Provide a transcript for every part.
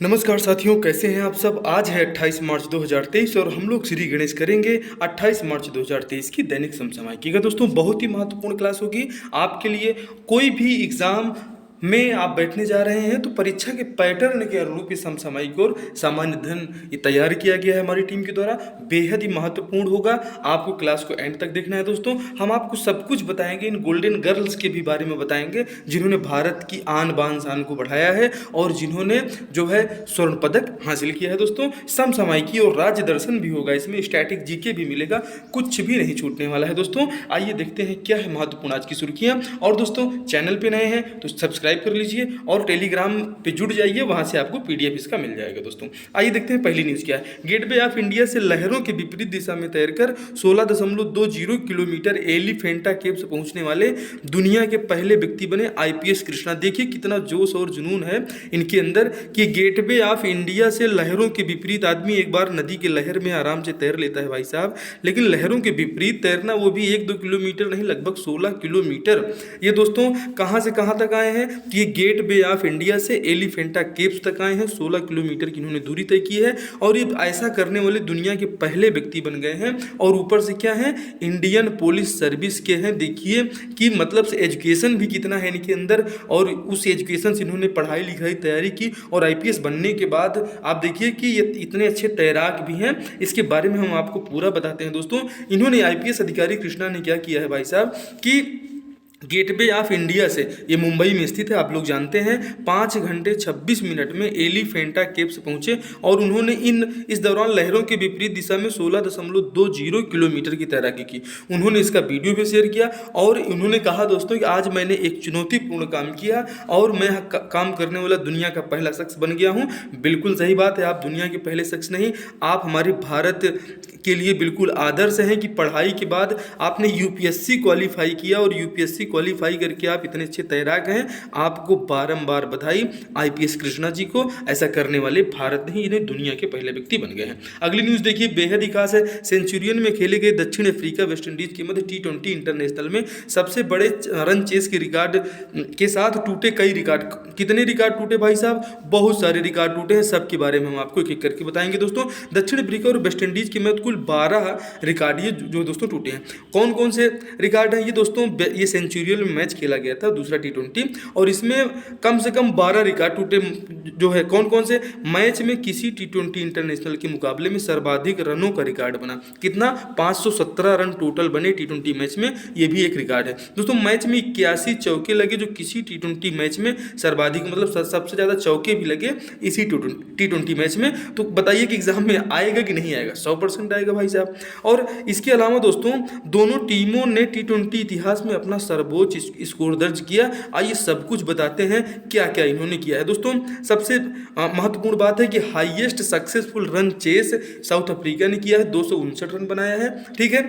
नमस्कार साथियों, कैसे हैं आप सब। आज है 28 मार्च 2023 और हम लोग श्री गणेश करेंगे 28 मार्च 2023 की दैनिक समसामयिकी का। दोस्तों बहुत ही महत्वपूर्ण क्लास होगी आपके लिए। कोई भी एग्जाम में आप बैठने जा रहे हैं तो परीक्षा के पैटर्न के अनुरूप इस समसामयिक और सामान्य अध्ययन ये तैयार किया गया है हमारी टीम के द्वारा। बेहद ही महत्वपूर्ण होगा, आपको क्लास को एंड तक देखना है। दोस्तों हम आपको सब कुछ बताएंगे, इन गोल्डन गर्ल्स के भी बारे में बताएंगे जिन्होंने भारत की आन बान शान को बढ़ाया है और जिन्होंने जो है स्वर्ण पदक हासिल किया है। दोस्तों समसामयिकी और राज्य दर्शन भी होगा, इसमें स्टैटिक जीके भी मिलेगा, कुछ भी नहीं छूटने वाला है। दोस्तों आइए देखते हैं क्या है महत्वपूर्ण आज की सुर्खियां। और दोस्तों चैनल पे नए हैं तो सब्सक्राइब कर लीजिए और टेलीग्राम पे जुड़ जाइए, वहां से आपको पीडीएफ इसका मिल जाएगा। दोस्तों आइए देखते हैं पहली न्यूज क्या है। गेटवे ऑफ इंडिया से लहरों के विपरीत दिशा में तैरकर 16.20 किलोमीटर एलिफेंटा केव्स पहुंचने वाले दुनिया के पहले व्यक्ति बने आईपीएस कृष्णा। देखिए कितना जोश और जुनून है इनके अंदर कि गेटवे ऑफ इंडिया से लहरों के विपरीत। आदमी एक बार नदी के लहर में आराम से तैर लेता है भाई साहब, लेकिन लहरों के विपरीत तैरना, वो भी 1-2 किलोमीटर नहीं, लगभग 16 किलोमीटर। ये दोस्तों कहां से कहां तक आए हैं कि ये गेट वे ऑफ इंडिया से एलिफेंटा केव्स तक आए हैं। 16 किलोमीटर की इन्होंने दूरी तय की है और ये ऐसा करने वाले दुनिया के पहले व्यक्ति बन गए हैं। और ऊपर से क्या है, इंडियन पुलिस सर्विस के हैं। देखिए कि मतलब से एजुकेशन भी कितना है इनके अंदर, और उस एजुकेशन से इन्होंने पढ़ाई लिखाई तैयारी की और आईपीएस बनने के बाद आप देखिए कि ये इतने अच्छे तैराक भी हैं। इसके बारे में हम आपको पूरा बताते हैं। दोस्तों इन्होंने आईपीएस अधिकारी कृष्णा ने क्या किया है भाई साहब कि गेटवे ऑफ इंडिया से, ये मुंबई में स्थित है आप लोग जानते हैं, 5 घंटे 26 मिनट में एलिफेंटा केव्स पहुंचे और उन्होंने इस दौरान लहरों के विपरीत दिशा में 16.20 किलोमीटर की तैराकी की। उन्होंने इसका वीडियो भी शेयर किया और उन्होंने कहा दोस्तों कि आज मैंने एक चुनौतीपूर्ण काम किया और मैं काम करने वाला दुनिया का पहला शख्स बन गया हूँ। बिल्कुल सही बात है, आप दुनिया के पहले शख्स नहीं, आप हमारे भारत के लिए बिल्कुल आदर्श हैं कि पढ़ाई के बाद आपने यूपीएससी क्वालिफाई किया और यूपीएससी क्वालिफाई करके आप इतने अच्छे तैराक हैं। आपको बारंबार बधाई आईपीएस कृष्णा जी को, ऐसा करने वाले भारत नहीं, इन्हें दुनिया के पहले व्यक्ति बन गए हैं। अगली न्यूज़ देखिए, बेहद ही खास है। सेंचुरियन में खेले गए दक्षिण अफ्रीका वेस्ट इंडीज के मध्य T20 इंटरनेशनल में सबसे बड़े रन चेस के रिकॉर्ड के साथ टूटे कई रिकॉर्ड। कितने रिकॉर्ड टूटे भाई साहब? बहुत सारे रिकॉर्ड टूटे हैं, सबके बारे में हम आपको एक एक करके बताएंगे। दोस्तों दक्षिण अफ्रीका और वेस्ट इंडीज के मध्य कुल 12 रिकॉर्ड ये जो दोस्तों टूटे हैं। कौन कौन से रिकॉर्ड हैं ये दोस्तों? ये सेंचुरियन में मैच खेला गया था, दूसरा T20, और इसमें कम से कम 12 रिकॉर्ड टूटे जो है। कौन कौन से? मैच में किसी T20 इंटरनेशनल के मुकाबले में सर्वाधिक रनों का रिकॉर्ड बना। कितना? 517 रन टोटल बने T20 मैच में, ये भी एक रिकॉर्ड है। दोस्तों मैच में 81 चौके लगे, जो किसी T20 मैच में सर्वाधिक, मतलब सबसे ज़्यादा चौके भी लगे इसी T20 मैच में। तो बताइए कि एग्जाम में आएगा कि नहीं आएगा? 100% आएगा भाई साहब। और इसके अलावा दोस्तों दोनों टीमों ने T20 इतिहास में अपना सर्वोच्च स्कोर दर्ज किया। आइए सब कुछ बताते हैं क्या क्या इन्होंने किया है। दोस्तों सबसे महत्वपूर्ण बात है कि highest successful run chase south Africa ने किया है, 259 रन बनाया है, ठीक है।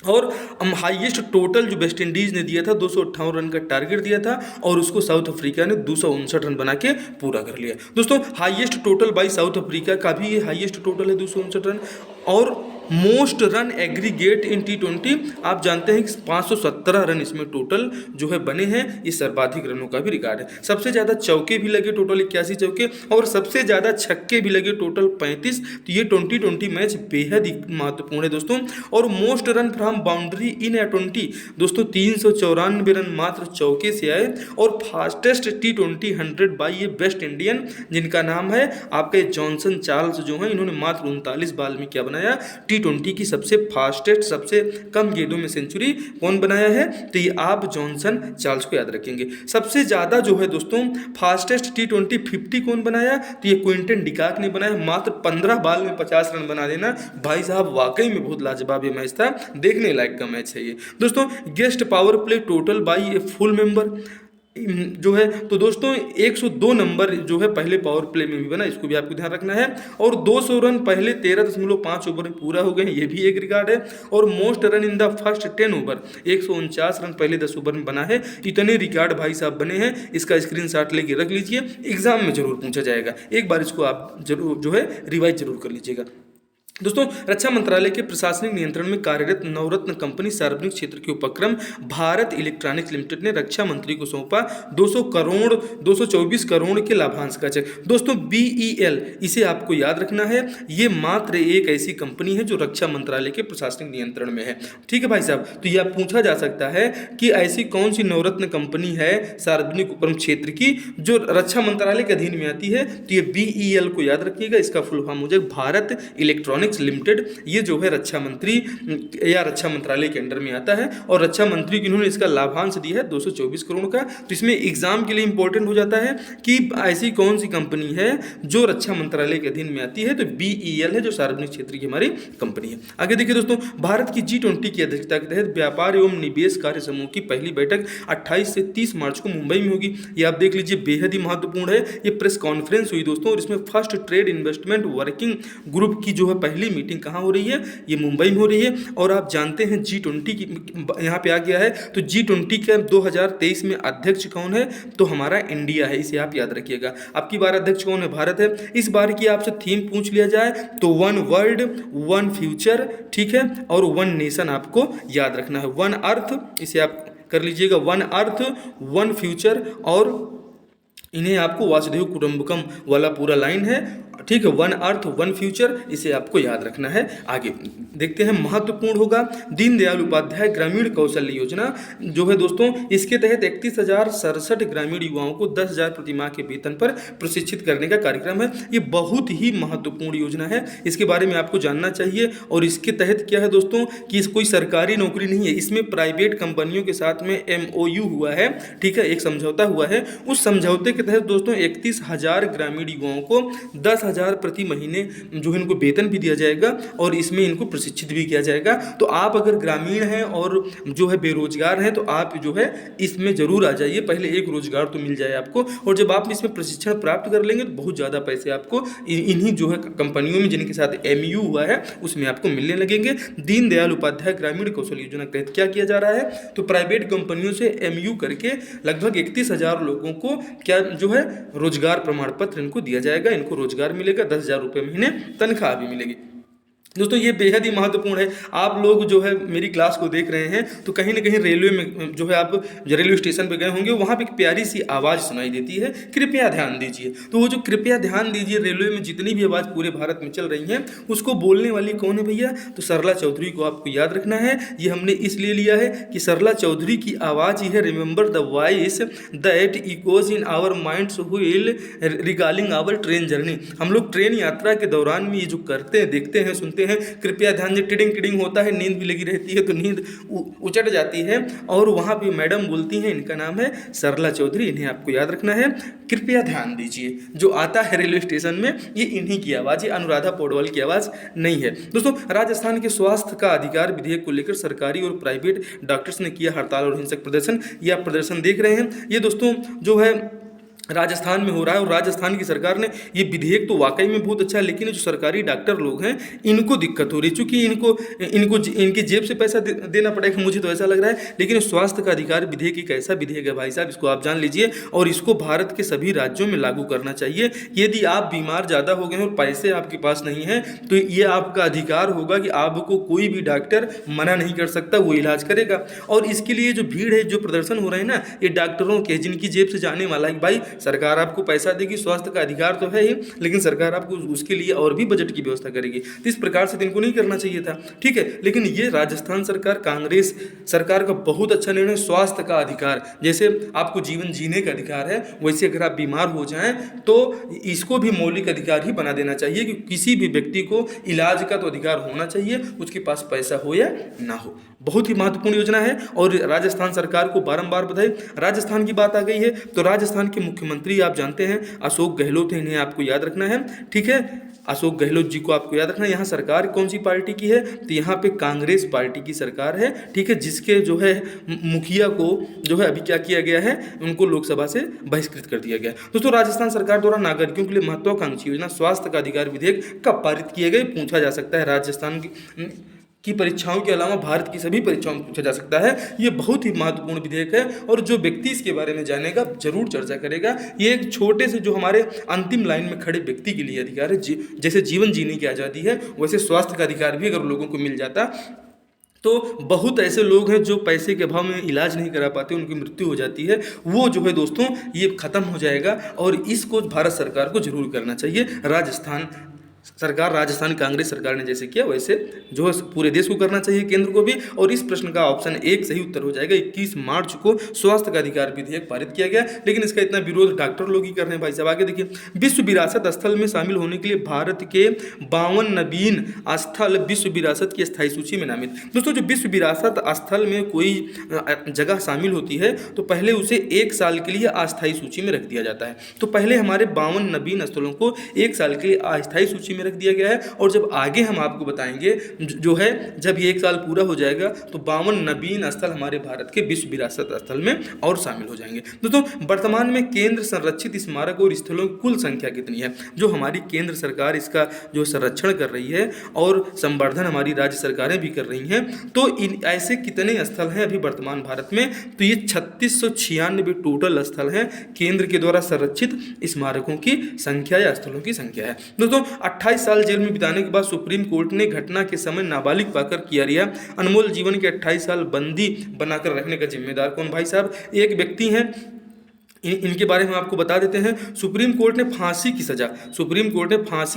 और हाईएस्ट टोटल जो वेस्ट इंडीज़ ने दिया था 258 रन का टारगेट दिया था और उसको साउथ अफ्रीका ने 259 रन बना के पूरा कर लिया। दोस्तों highest total by south Africa का भी ये हाईएस्ट टोटल है 259 रन। और most run aggregate in T20 आप जानते हैं कि 517 रन इसमें टोटल जो है बने हैं, ये सर्वाधिक रनों का भी रिकॉर्ड है। सबसे ज़्यादा चौके भी लगे, टोटल 81 चौके, और सबसे ज़्यादा छक्के भी लगे, टोटल 35। तो ये 2020 मैच बेहद ही महत्वपूर्ण है दोस्तों। और most run from boundary in A20 दोस्तों 394 रन मात्र चौके से आए। और फास्टेस्ट T20 100 बाई ये वेस्ट इंडियन, जिनका नाम है आपके जॉनसन चार्ल्स जो है, इन्होंने मात्र 39 बॉल में क्या बनाया? T20 की सबसे फास्टेस्ट, सबसे कम गेंदों में सेंचुरी कौन बनाया है? तो ये आप जॉनसन चार्ल्स को याद रखेंगे। सबसे ज़्यादा जो है दोस्तों फास्टेस्ट T20 50 कौन बनाया? तो ये क्विंटन डिकॉक ने बनाया, मात्र 15 बॉल में 50 रन बना देना। भाई साहब वाकई में बहुत लाजवाब ये मैच था, देखने लायक का मैच है ये। दोस्तों guest power play total by a full member जो है, तो दोस्तों 102 नंबर जो है पहले पावर प्ले में भी बना, इसको भी आपको ध्यान रखना है। और 200 रन पहले 13.5 ओवर में पूरा हो गए, ये भी एक रिकॉर्ड है। और most run in the first 10 over 149 run पहले 10 ओवर में बना है। इतने रिकॉर्ड भाई साहब बने हैं, इसका स्क्रीनशॉट लेके रख लीजिए, एग्जाम में जरूर पूछा जाएगा। एक बार इसको आप जरूर जो है रिवाइज जरूर कर लीजिएगा। दोस्तों, रक्षा मंत्रालय के प्रशासनिक नियंत्रण में कार्यरत नवरत्न कंपनी सार्वजनिक क्षेत्र के उपक्रम भारत इलेक्ट्रॉनिक्स लिमिटेड ने रक्षा मंत्री को सौंपा 224 करोड़ के लाभांश का चेक। दोस्तों, BEL इसे आपको याद रखना है, ये मात्र एक ऐसी कंपनी है जो रक्षा मंत्रालय के प्रशासनिक नियंत्रण में है। ठीक है भाई साहब, तो यह पूछा जा सकता है कि ऐसी कौन सी नवरत्न कंपनी है सार्वजनिक उपक्रम क्षेत्र की जो रक्षा मंत्रालय के अधीन में आती है। तो ये BEL को याद रखिएगा, इसका फुल फॉर्म हो जाए भारत इलेक्ट्रॉनिक्स लिमिटेड। ये जो है रक्षा मंत्री या रक्षा मंत्रालय के अंडर में आता है और रक्षा मंत्री जिन्होंने इसका लाभांश दिया है 224 करोड़ का। तो इसमें एग्जाम के लिए इंपॉर्टेंट हो जाता है कि ऐसी कौन सी कंपनी है जो रक्षा मंत्रालय के अधीन में आती है। तो BEL है जो सार्वजनिक क्षेत्र की हमारी कंपनी है। आगे देखिए दोस्तों, भारत की G20 की अध्यक्षता के तहत व्यापार एवं निवेश कार्य समूह की पहली बैठक 28 से 30 मार्च को मुंबई में होगी। ये आप देख लीजिए, बेहद ही महत्वपूर्ण है। ये प्रेस कॉन्फ्रेंस हुई दोस्तों और इसमें first trade investment working group की जो है पहली मीटिंग कहाँ हो रही है, ये मुंबई में हो रही है। और आप जानते हैं G20 की यहाँ पे आ गया है, तो G20 के 2023 में अध्यक्ष कौन है, तो हमारा इंडिया है, इसे आप याद रखिएगा। आपकी बार अध्यक्ष कौन है, भारत है। इस बार की आपसे थीम पूछ लिया जाए तो वन वर्ल्ड वन फ्यूचर, ठीक है, और वन नेशन आपको याद रखना है। वन अर्थ, इसे आप कर लीजिएगा, वन अर्थ वन फ्यूचर, और इन्हें आपको वासुदेव कुटुंबकम वाला पूरा लाइन है, ठीक है, वन अर्थ वन फ्यूचर, इसे आपको याद रखना है। आगे देखते हैं, महत्वपूर्ण होगा दीनदयाल उपाध्याय ग्रामीण कौशल्य योजना जो है दोस्तों, इसके तहत 31,067 ग्रामीण युवाओं को 10,000 प्रति माह के वेतन पर प्रशिक्षित करने का कार्यक्रम है। ये बहुत ही महत्वपूर्ण योजना है, इसके बारे में आपको जानना चाहिए। और इसके तहत क्या है दोस्तों कि कोई सरकारी नौकरी नहीं है, इसमें प्राइवेट कंपनियों के साथ में MOU हुआ है, ठीक है, एक समझौता हुआ है। उस समझौते के तहत दोस्तों 31,000 ग्रामीण युवाओं को 10,000 प्रति महीने जो है इनको वेतन भी दिया जाएगा और इसमें इनको प्रशिक्षित भी किया जाएगा। तो आप अगर ग्रामीण हैं और जो है बेरोजगार हैं तो आप जो है इसमें जरूर आ जाइए, पहले एक रोजगार तो मिल जाए आपको, और जब आप इसमें प्रशिक्षण प्राप्त कर लेंगे तो बहुत ज़्यादा पैसे आपको इन्हीं जो है कंपनियों में जिनके साथ MOU हुआ है उसमें आपको मिलने लगेंगे। दीनदयाल उपाध्याय ग्रामीण कौशल योजना के तहत क्या किया जा रहा है, तो प्राइवेट कंपनियों से MOU करके लगभग 31,000 लोगों को क्या जो है रोजगार प्रमाण पत्र इनको दिया जाएगा, इनको रोजगार मिलेगा, 10,000 रुपये महीने तनख्वाह भी मिलेगी। दोस्तों, ये बेहद ही महत्वपूर्ण है। आप लोग जो है मेरी क्लास को देख रहे हैं तो कहीं ना कहीं रेलवे में जो है आप रेलवे स्टेशन पे गए होंगे, वहाँ पे एक प्यारी सी आवाज़ सुनाई देती है, कृपया ध्यान दीजिए। तो वो जो कृपया ध्यान दीजिए, रेलवे में जितनी भी आवाज़ पूरे भारत में चल रही हैं उसको बोलने वाली कौन है भैया, तो सरला चौधरी को आपको याद रखना है। ये हमने इसलिए लिया है कि सरला चौधरी की आवाज़ ही है remember the voice that echoes in our minds wheel regarding our train journey. हम लोग ट्रेन यात्रा के दौरान में ये जो करते हैं, देखते हैं, सुनते हैं, कृपया ध्यान दीजिए, टिडिंग टिडिंग होता है, नींद भी लगी रहती है तो नींद उचट जाती है, और वहाँ पे मैडम बोलती हैं, इनका नाम है सरला चौधरी, इन्हें आपको याद रखना है। कृपया ध्यान दीजिए, जो आता है रेलवे स्टेशन में ये इन्हीं की आवाज़, ये अनुराधा पौडवाल की आवाज़ नहीं है। दोस्तों, राजस्थान के स्वास्थ्य का अधिकार विधेयक को लेकर सरकारी और प्राइवेट डॉक्टर्स ने किया हड़ताल और हिंसक प्रदर्शन। ये आप प्रदर्शन देख रहे हैं, ये दोस्तों जो है राजस्थान में हो रहा है। और राजस्थान की सरकार ने ये विधेयक तो वाकई में बहुत अच्छा है, लेकिन जो सरकारी डॉक्टर लोग हैं इनको दिक्कत हो रही है, चूँकि इनकी जेब से पैसा देना पड़ेगा, मुझे तो ऐसा लग रहा है। लेकिन स्वास्थ्य का अधिकार विधेयक एक ऐसा विधेयक है भाई साहब, इसको आप जान लीजिए, और इसको भारत के सभी राज्यों में लागू करना चाहिए। यदि आप बीमार ज़्यादा हो गए हैं और पैसे आपके पास नहीं हैं तो ये आपका अधिकार होगा कि आपको कोई भी डॉक्टर मना नहीं कर सकता, वो इलाज करेगा। और इसके लिए जो भीड़ है, जो प्रदर्शन हो रहे हैं ना, ये डॉक्टरों के जिनकी जेब से जाने वाला है। भाई सरकार आपको पैसा देगी, स्वास्थ्य का अधिकार तो है ही, लेकिन सरकार आपको उसके लिए और भी बजट की व्यवस्था करेगी। तो इस प्रकार से इनको नहीं करना चाहिए था, ठीक है। लेकिन ये राजस्थान सरकार, कांग्रेस सरकार का बहुत अच्छा निर्णय, स्वास्थ्य का अधिकार, जैसे आपको जीवन जीने का अधिकार है, वैसे अगर आप बीमार हो जाएं तो इसको भी मौलिक अधिकार ही बना देना चाहिए कि किसी भी व्यक्ति को इलाज का तो अधिकार होना चाहिए, उसके पास पैसा हो या ना हो। बहुत ही महत्वपूर्ण योजना है और राजस्थान सरकार को बारंबार बधाई। राजस्थान की बात आ गई है तो राजस्थान के मुख्यमंत्री आप जानते हैं अशोक गहलोत हैं, इन्हें आपको याद रखना है, ठीक है। अशोक गहलोत जी को आपको याद रखना है। यहाँ सरकार कौन सी पार्टी की है, तो यहाँ पे कांग्रेस पार्टी की सरकार है, ठीक है, जिसके जो है मुखिया को जो है अभी क्या किया गया है, उनको लोकसभा से बहिष्कृत कर दिया गया। दोस्तों, राजस्थान सरकार द्वारा नागरिकों के लिए महत्वाकांक्षी योजना स्वास्थ्य का अधिकार विधेयक कब पारित किए गए, पूछा जा सकता है। राजस्थान की की परीक्षाओं के अलावा भारत की सभी परीक्षाओं में पूछा जा सकता है। ये बहुत ही महत्वपूर्ण विधेयक है और जो व्यक्ति इसके बारे में जानेगा जरूर चर्चा करेगा। ये एक छोटे से जो हमारे अंतिम लाइन में खड़े व्यक्ति के लिए अधिकार है। जैसे जीवन जीने की आज़ादी है, वैसे स्वास्थ्य का अधिकार भी अगर लोगों को मिल जाता तो बहुत ऐसे लोग हैं जो पैसे के अभाव में इलाज नहीं करा पाते, उनकी मृत्यु हो जाती है, वो जो है दोस्तों ये ख़त्म हो जाएगा। और इसको भारत सरकार को जरूर करना चाहिए। राजस्थान कांग्रेस सरकार ने जैसे किया वैसे जो है पूरे देश को करना चाहिए, केंद्र को भी। और इस प्रश्न का ऑप्शन 1 सही उत्तर हो जाएगा। 21 मार्च को स्वास्थ्य का अधिकार विधेयक पारित किया गया, लेकिन इसका इतना विरोध डॉक्टर लोग ही कर रहे हैं भाई साहब। आगे देखिए, विश्व विरासत स्थल में शामिल होने के लिए भारत के 52 नवीन स्थल विश्व विरासत की स्थायी सूची में नामित। दोस्तों जो विश्व विरासत स्थल में कोई जगह शामिल होती है तो पहले उसे 1 साल के लिए अस्थायी सूची में रख दिया जाता है। तो पहले हमारे 52 नवीन स्थलों को 1 साल के लिए अस्थायी सूची में रख दिया गया है। और जब आगे हम आपको बताएंगे जो है जब ये 1 साल पूरा हो जाएगा तो 52 नवीन स्थल हमारे भारत के विश्व विरासत स्थल में और शामिल हो जाएंगे। दोस्तों वर्तमान में केंद्र संरक्षित स्मारक और स्थलों की कुल संख्या कितनी है? जो हमारी केंद्र सरकार इसका जो संरक्षण कर रही है और संवर्धन हमारी राज्य सरकारें भी कर रही हैं, तो इन ऐसे कितने स्थल हैं अभी वर्तमान भारत में? तो ये 3696 टोटल स्थल हैं केंद्र के द्वारा संरक्षित स्मारकों की संख्या या स्थलों की संख्या है। दोस्तों 28 साल जेल में बिताने के बाद सुप्रीम कोर्ट ने घटना के समय नाबालिग पाकर किया रिहा। अनमोल जीवन के 28 साल बंदी बनाकर रखने का जिम्मेदार कौन? भाई साहब एक व्यक्ति हैं, इनके बारे में आपको बता देते हैं। सुप्रीम कोर्ट ने फांसी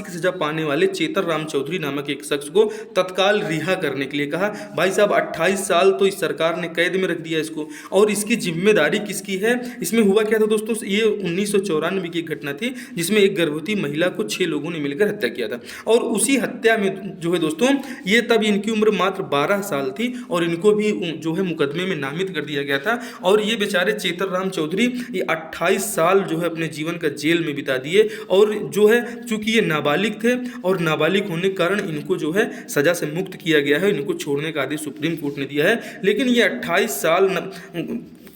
की सजा पाने वाले चेतर राम चौधरी नामक एक शख्स को तत्काल रिहा करने के लिए कहा। भाई साहब 28 साल तो इस सरकार ने कैद में रख दिया इसको, और इसकी जिम्मेदारी किसकी है? इसमें हुआ क्या था दोस्तों, ये 1994 की घटना थी जिसमें एक गर्भवती महिला को 6 लोगों ने मिलकर हत्या किया था। और उसी हत्या में जो है दोस्तों ये तब इनकी उम्र मात्र 12 साल थी और इनको भी जो है मुकदमे में नामित कर दिया गया था। और ये बेचारे चेतर राम चौधरी 28 साल जो है अपने जीवन का जेल में बिता दिए। और जो है चूंकि ये नाबालिग थे और नाबालिग होने के कारण इनको जो है सजा से मुक्त किया गया है, इनको छोड़ने का आदेश सुप्रीम कोर्ट ने दिया है। लेकिन ये 28 साल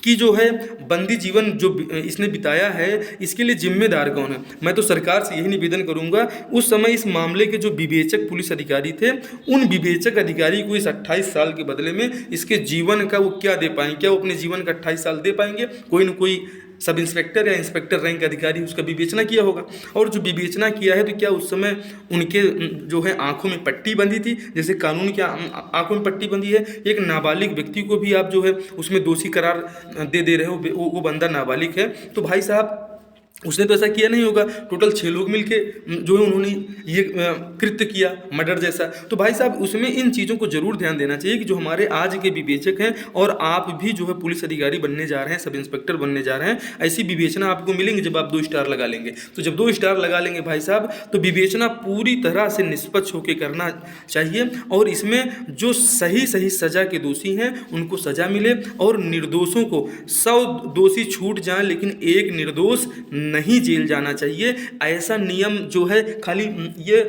की जो है बंदी जीवन जो इसने बिताया है इसके लिए जिम्मेदार कौन है? मैं तो सरकार से यही निवेदन करूंगा, उस समय इस मामले के जो विवेचक पुलिस अधिकारी थे उन विवेचक अधिकारी को इस 28 साल के बदले में इसके जीवन का वो क्या दे पाएंगे? क्या वो अपने जीवन का 28 साल दे पाएंगे? कोई न कोई सब इंस्पेक्टर या इंस्पेक्टर रैंक अधिकारी उसका विवेचना किया होगा। और जो विवेचना किया है तो क्या उस समय उनके जो है आंखों में पट्टी बंधी थी, जैसे कानून क्या आंखों में पट्टी बंधी है? एक नाबालिग व्यक्ति को भी आप जो है उसमें दोषी करार दे रहे हो, वो बंदा नाबालिग है। तो भाई साहब उसने तो ऐसा किया नहीं होगा। टोटल 6 लोग मिलके जो है उन्होंने ये कृत्य किया, मर्डर जैसा। तो भाई साहब उसमें इन चीज़ों को जरूर ध्यान देना चाहिए कि जो हमारे आज के विवेचक हैं और आप भी जो है पुलिस अधिकारी बनने जा रहे हैं, सब इंस्पेक्टर बनने जा रहे हैं, ऐसी विवेचना आपको मिलेंगे जब आप 2 स्टार लगा लेंगे। तो जब 2 स्टार लगा लेंगे भाई साहब तो विवेचना पूरी तरह से निष्पक्ष होकर करना चाहिए और इसमें जो सही सजा के दोषी हैं उनको सजा मिले और निर्दोषों को 100 दोषी छूट जाएं लेकिन एक निर्दोष नहीं जेल जाना चाहिए। ऐसा नियम जो है खाली ये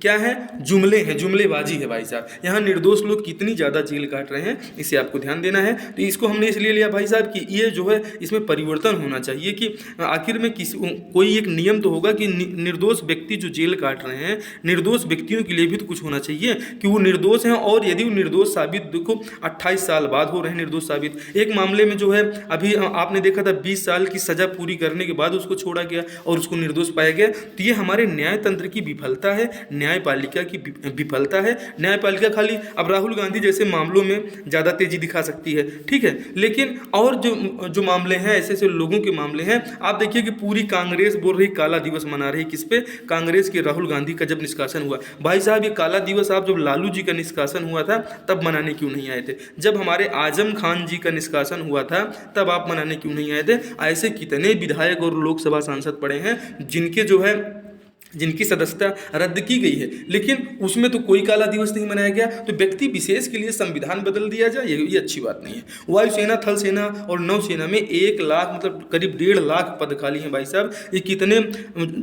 क्या है, जुमले हैं, जुमलेबाजी है भाई साहब। यहाँ निर्दोष लोग कितनी ज़्यादा जेल काट रहे हैं इसे आपको ध्यान देना है। तो इसको हमने इसलिए लिया भाई साहब कि ये जो है इसमें परिवर्तन होना चाहिए कि आखिर में कोई एक नियम तो होगा कि निर्दोष व्यक्ति जो जेल काट रहे हैं, निर्दोष व्यक्तियों के लिए भी तो कुछ होना चाहिए कि वो निर्दोष हैं। और यदि वो निर्दोष साबित, देखो 28 साल बाद हो रहे हैं निर्दोष साबित। एक मामले में जो है अभी आपने देखा था 20 साल की सजा पूरी करने के बाद उसको छोड़ा गया और उसको निर्दोष पाया गया। तो ये हमारे न्यायतंत्र की विफलता है, न्यायपालिका की विफलता है। न्यायपालिका खाली अब राहुल गांधी जैसे मामलों में ज़्यादा तेजी दिखा सकती है, ठीक है, लेकिन और जो मामले हैं ऐसे लोगों के मामले हैं। आप देखिए कि पूरी कांग्रेस बोल रही काला दिवस मना रही, किस पे? कांग्रेस के राहुल गांधी का जब निष्कासन हुआ। भाई साहब ये काला दिवस आप जब लालू जी का निष्कासन हुआ था तब मनाने क्यों नहीं आए थे? जब हमारे आजम खान जी का निष्कासन हुआ था तब आप मनाने क्यों नहीं आए थे? ऐसे कितने विधायक और लोकसभा सांसद पड़े हैं जिनकी सदस्यता रद्द की गई है लेकिन उसमें तो कोई काला दिवस नहीं मनाया गया। तो व्यक्ति विशेष के लिए संविधान बदल दिया जाए, ये अच्छी बात नहीं है। वायुसेना, थल सेना और नौसेना में 1 लाख मतलब करीब 1.5 लाख पद खाली हैं भाई साहब। ये कितने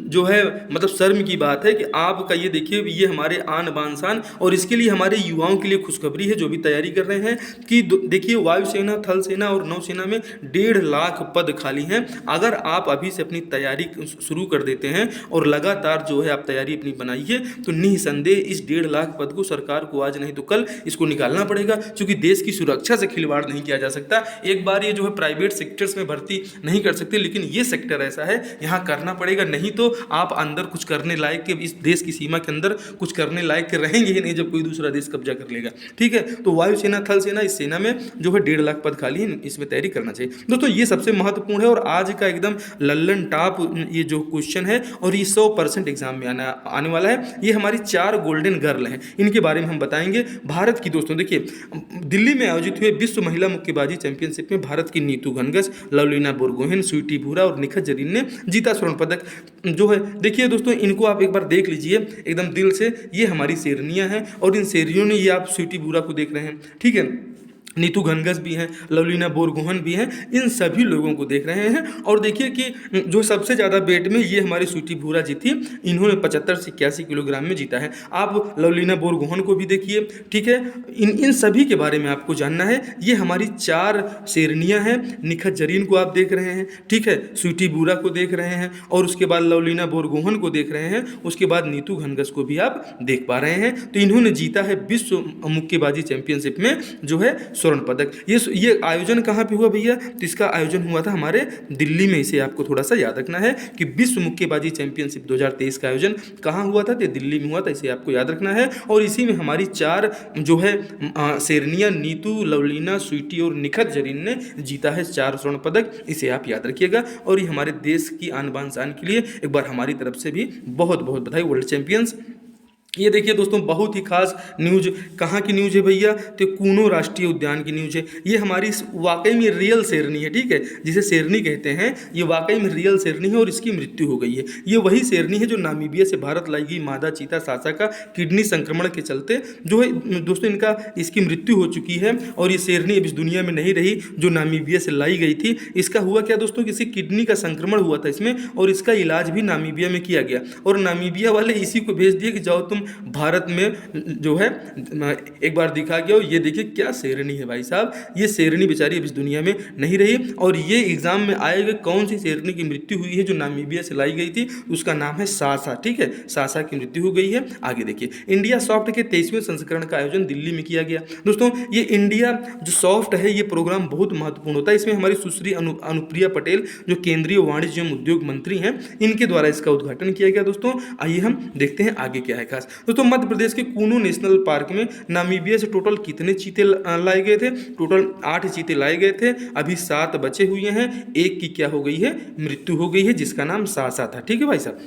जो है मतलब शर्म की बात है कि आपका ये देखिए, ये हमारे आन बान शान और इसके लिए हमारे युवाओं के लिए खुशखबरी है जो भी तैयारी कर रहे हैं कि देखिए वायुसेना, थल सेना और नौसेना में 1.5 लाख पद खाली हैं। अगर आप अभी से अपनी तैयारी शुरू कर देते हैं और लगातार लगातार जो है आप तैयारी अपनी बनाइए, तो निसंदेह इस 1.5 लाख पद को सरकार को आज नहीं तो कल इसको निकालना पड़ेगा, क्योंकि देश की सुरक्षा से खिलवाड़ नहीं किया जा सकता। एक बार ये जो है प्राइवेट सेक्टर्स में भर्ती नहीं कर सकते, लेकिन ये सेक्टर ऐसा है यहाँ करना पड़ेगा, नहीं तो आप अंदर कुछ करने लायक के इस देश की सीमा के अंदर कुछ करने लायक के रहेंगे ही नहीं जब कोई दूसरा देश कब्जा कर लेगा। ठीक है, तो वायुसेना, थल सेना, इस सेना में जो है 1.5 लाख पद खाली है, इसमें तैयारी करना चाहिए दोस्तों। ये सबसे महत्वपूर्ण है और आज का एकदम लल्लन टॉप ये जो क्वेश्चन है, और ये 100% एग्जाम में आने वाला है। ये हमारी 4 गोल्डन गर्ल हैं, इनके बारे में हम बताएंगे। भारत की दोस्तों देखिए, दिल्ली में आयोजित हुए विश्व महिला मुक्केबाजी चैंपियनशिप में भारत की नीतू घनघस, लवलीना बोरगोहेन, स्वीटी बुरा और निखत जरीन ने जीता स्वर्ण पदक। जो है देखिए दोस्तों, इनको आप एक बार देख लीजिए एकदम दिल से, ये हमारी शेरनियां हैं और इन शेरनियों ने, ये आप स्वीटी बुरा को देख रहे हैं, ठीक है, नीतू घनघस भी हैं, लवलीना बोरगोहन भी हैं, इन सभी लोगों को देख रहे हैं। और देखिए कि जो सबसे ज़्यादा वेट में ये हमारी स्वीटी बुरा जीती, इन्होंने 75 से 81 किलोग्राम में जीता है। आप लवलीना बोरगोहन को भी देखिए, ठीक है, इन सभी के बारे में आपको जानना है। ये हमारी 4 शेरनियाँ हैं। निखत जरीन को आप देख रहे हैं, ठीक है, स्वीटी बुरा को देख रहे हैं, और उसके बाद लवलीना बोरगोहन को देख रहे हैं, उसके बाद नीतू घनघस को भी आप देख पा रहे हैं। तो इन्होंने जीता है विश्व मुक्केबाजी चैंपियनशिप में जो है स्वर्ण पदक। ये आयोजन कहाँ पे हुआ भैया? तो इसका आयोजन हुआ था हमारे दिल्ली में। इसे आपको थोड़ा सा याद रखना है कि विश्व मुक्केबाजी चैंपियनशिप 2023 का आयोजन कहाँ हुआ था? तो दिल्ली में हुआ था, इसे आपको याद रखना है। और इसी में हमारी 4 जो है शेरनिया, नीतू, लवलीना, स्वीटी और निखत जरीन ने जीता है 4 स्वर्ण पदक, इसे आप याद रखिएगा। और ये हमारे देश की आन बान शान के लिए एक बार हमारी तरफ से भी बहुत बहुत बधाई, वर्ल्ड चैंपियंस। ये देखिए दोस्तों, बहुत ही खास न्यूज, कहाँ की न्यूज है भैया? तो कूनो राष्ट्रीय उद्यान की न्यूज है। ये हमारी वाकई में रियल शेरनी है, ठीक है, जिसे शेरनी कहते हैं, ये वाकई में रियल शेरनी है और इसकी मृत्यु हो गई है। ये वही शेरनी है जो नामीबिया से भारत लाई गई मादा चीता सासा का किडनी संक्रमण के चलते जो है दोस्तों इसकी मृत्यु हो चुकी है। और ये शेरनी अब इस दुनिया में नहीं रही जो नामीबिया से लाई गई थी। इसका हुआ क्या दोस्तों, किसी किडनी का संक्रमण हुआ था इसमें, और इसका इलाज भी नामीबिया में किया गया, और नामीबिया वाले इसी को भेज दिए कि जाओ तुम भारत में जो है एक बार दिखा गया। ये देखिए क्या शेरनी है भाई साहब, ये शेरनी बेचारी अब इस दुनिया में नहीं रही। और ये एग्जाम में आएगा, कौन सी शेरनी की मृत्यु हुई है जो नामीबिया से लाई गई थी? उसका नाम है सासा, ठीक है, सासा की मृत्यु हो गई है। आगे देखिए, इंडिया सॉफ्ट के 23वें संस्करण का आयोजन दिल्ली में किया गया। दोस्तों ये इंडिया जो सॉफ्ट है, ये प्रोग्राम बहुत महत्वपूर्ण होता है। इसमें हमारी सुश्री अनुप्रिया पटेल जो केंद्रीय वाणिज्य एवं उद्योग मंत्री हैं, इनके द्वारा इसका उद्घाटन किया गया। दोस्तों आइए हम देखते हैं आगे क्या है खास। दोस्तों मध्य प्रदेश के कूनो नेशनल पार्क में नामीबिया से टोटल कितने चीते लाए गए थे? टोटल 8 चीते लाए गए थे। अभी 7 बचे हुए हैं, एक की क्या हो गई है? मृत्यु हो गई है, जिसका नाम सासा था। ठीक है भाई साहब।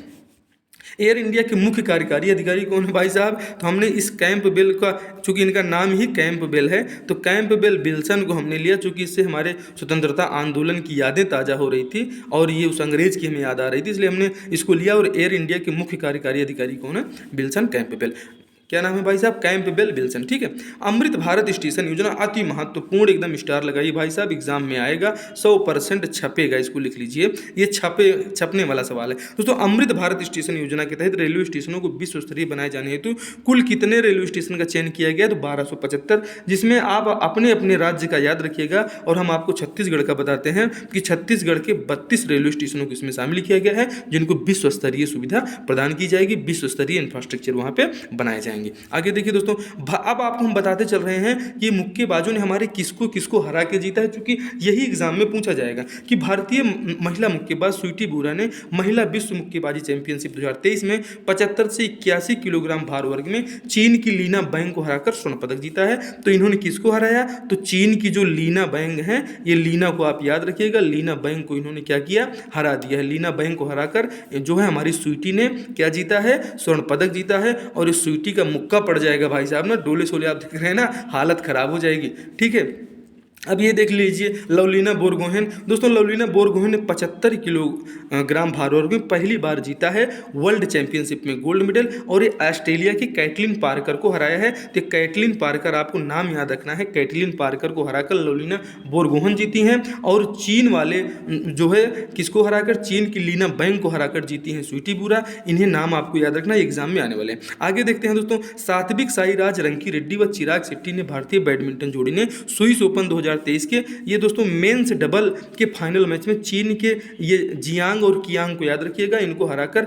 एयर इंडिया के मुख्य कार्यकारी अधिकारी कौन है भाई साहब? तो हमने इस कैंपबेल का, चूंकि इनका नाम ही कैंपबेल है, तो कैंपबेल विल्सन को हमने लिया, चूंकि इससे हमारे स्वतंत्रता आंदोलन की यादें ताज़ा हो रही थी और ये उस अंग्रेज की हमें याद आ रही थी, इसलिए हमने इसको लिया। और एयर इंडिया के मुख्य कार्यकारी अधिकारी कौन है? Wilson Campbell. क्या नाम है भाई साहब? Campbell Wilson. ठीक है। अमृत भारत स्टेशन योजना अति महत्वपूर्ण, एकदम स्टार लगाइए भाई साहब, एग्जाम में आएगा, 100% छपेगा, इसको लिख लीजिए, ये छपने वाला सवाल है। दोस्तों अमृत भारत स्टेशन योजना के तहत रेलवे स्टेशनों को विश्व स्तरीय बनाए जाने हेतु कुल कितने रेलवे स्टेशन का चयन किया गया? तो 1275, जिसमें आप अपने अपने राज्य का याद रखिएगा। और हम आपको छत्तीसगढ़ का बताते हैं कि छत्तीसगढ़ के 32 रेलवे स्टेशनों को इसमें शामिल किया गया है, जिनको विश्व स्तरीय सुविधा प्रदान की जाएगी, विश्व स्तरीय इंफ्रास्ट्रक्चर वहाँ पे बनाए जाएंगे। आगे देखिए दोस्तों, अब आपको हम बताते चल रहे हैं कि मुक्केबाजों ने हमारे किसको किसको हरा के जीता है, क्योंकि यही एग्जाम में पूछा जाएगा कि भारतीय महिला मुक्केबाज स्वीटी बुरा ने महिला विश्व मुक्केबाजी चैंपियनशिप 2023 में 75 से 81 किलोग्राम भार वर्ग में चीन की लीना बैंग को हराकर स्वर्ण पदक जीता है। तो इन्होंने किसको हराया? तो चीन की जो लीना बैंग है, ये लीना को आप याद रखिएगा, लीना बैंग को इन्होंने क्या किया? हरा दिया है। लीना बैंग को हराकर जो है हमारी स्वीटी ने क्या जीता है? स्वर्ण पदक जीता है। और इस स्वीटी का मुक्का पड़ जाएगा भाई साहब ना, डोले सोले आप देख रहे हैं ना, हालत खराब हो जाएगी। ठीक है। अब ये देख लीजिए लवलीना बोरगोहेन। दोस्तों लवलीना बोरगोहेन ने 75 किलोग्राम भार वर्ग में पहली बार जीता है वर्ल्ड चैंपियनशिप में गोल्ड मेडल, और ये ऑस्ट्रेलिया की कैटलिन पार्कर को हराया है। तो कैटलिन पार्कर, आपको नाम याद रखना है, कैटलिन पार्कर को हराकर लवलीना बोरगोहेन जीती हैं। और चीन वाले जो है किसको हराकर? चीन की लीना बैंग को हराकर जीती हैं स्वीटी बुरा। इन्हें नाम आपको याद रखना, एग्जाम में आने वाले हैं। आगे देखते हैं दोस्तों, सात्विक साईराज, रंकी रेड्डी व चिराग शेट्टी ने भारतीय बैडमिंटन जोड़ी ने स्विस ओपन 2023 2023 के ये दोस्तों मेंस डबल के फाइनल मैच में चीन के ये जियांग और कियांग को याद रखिएगा, इनको हराकर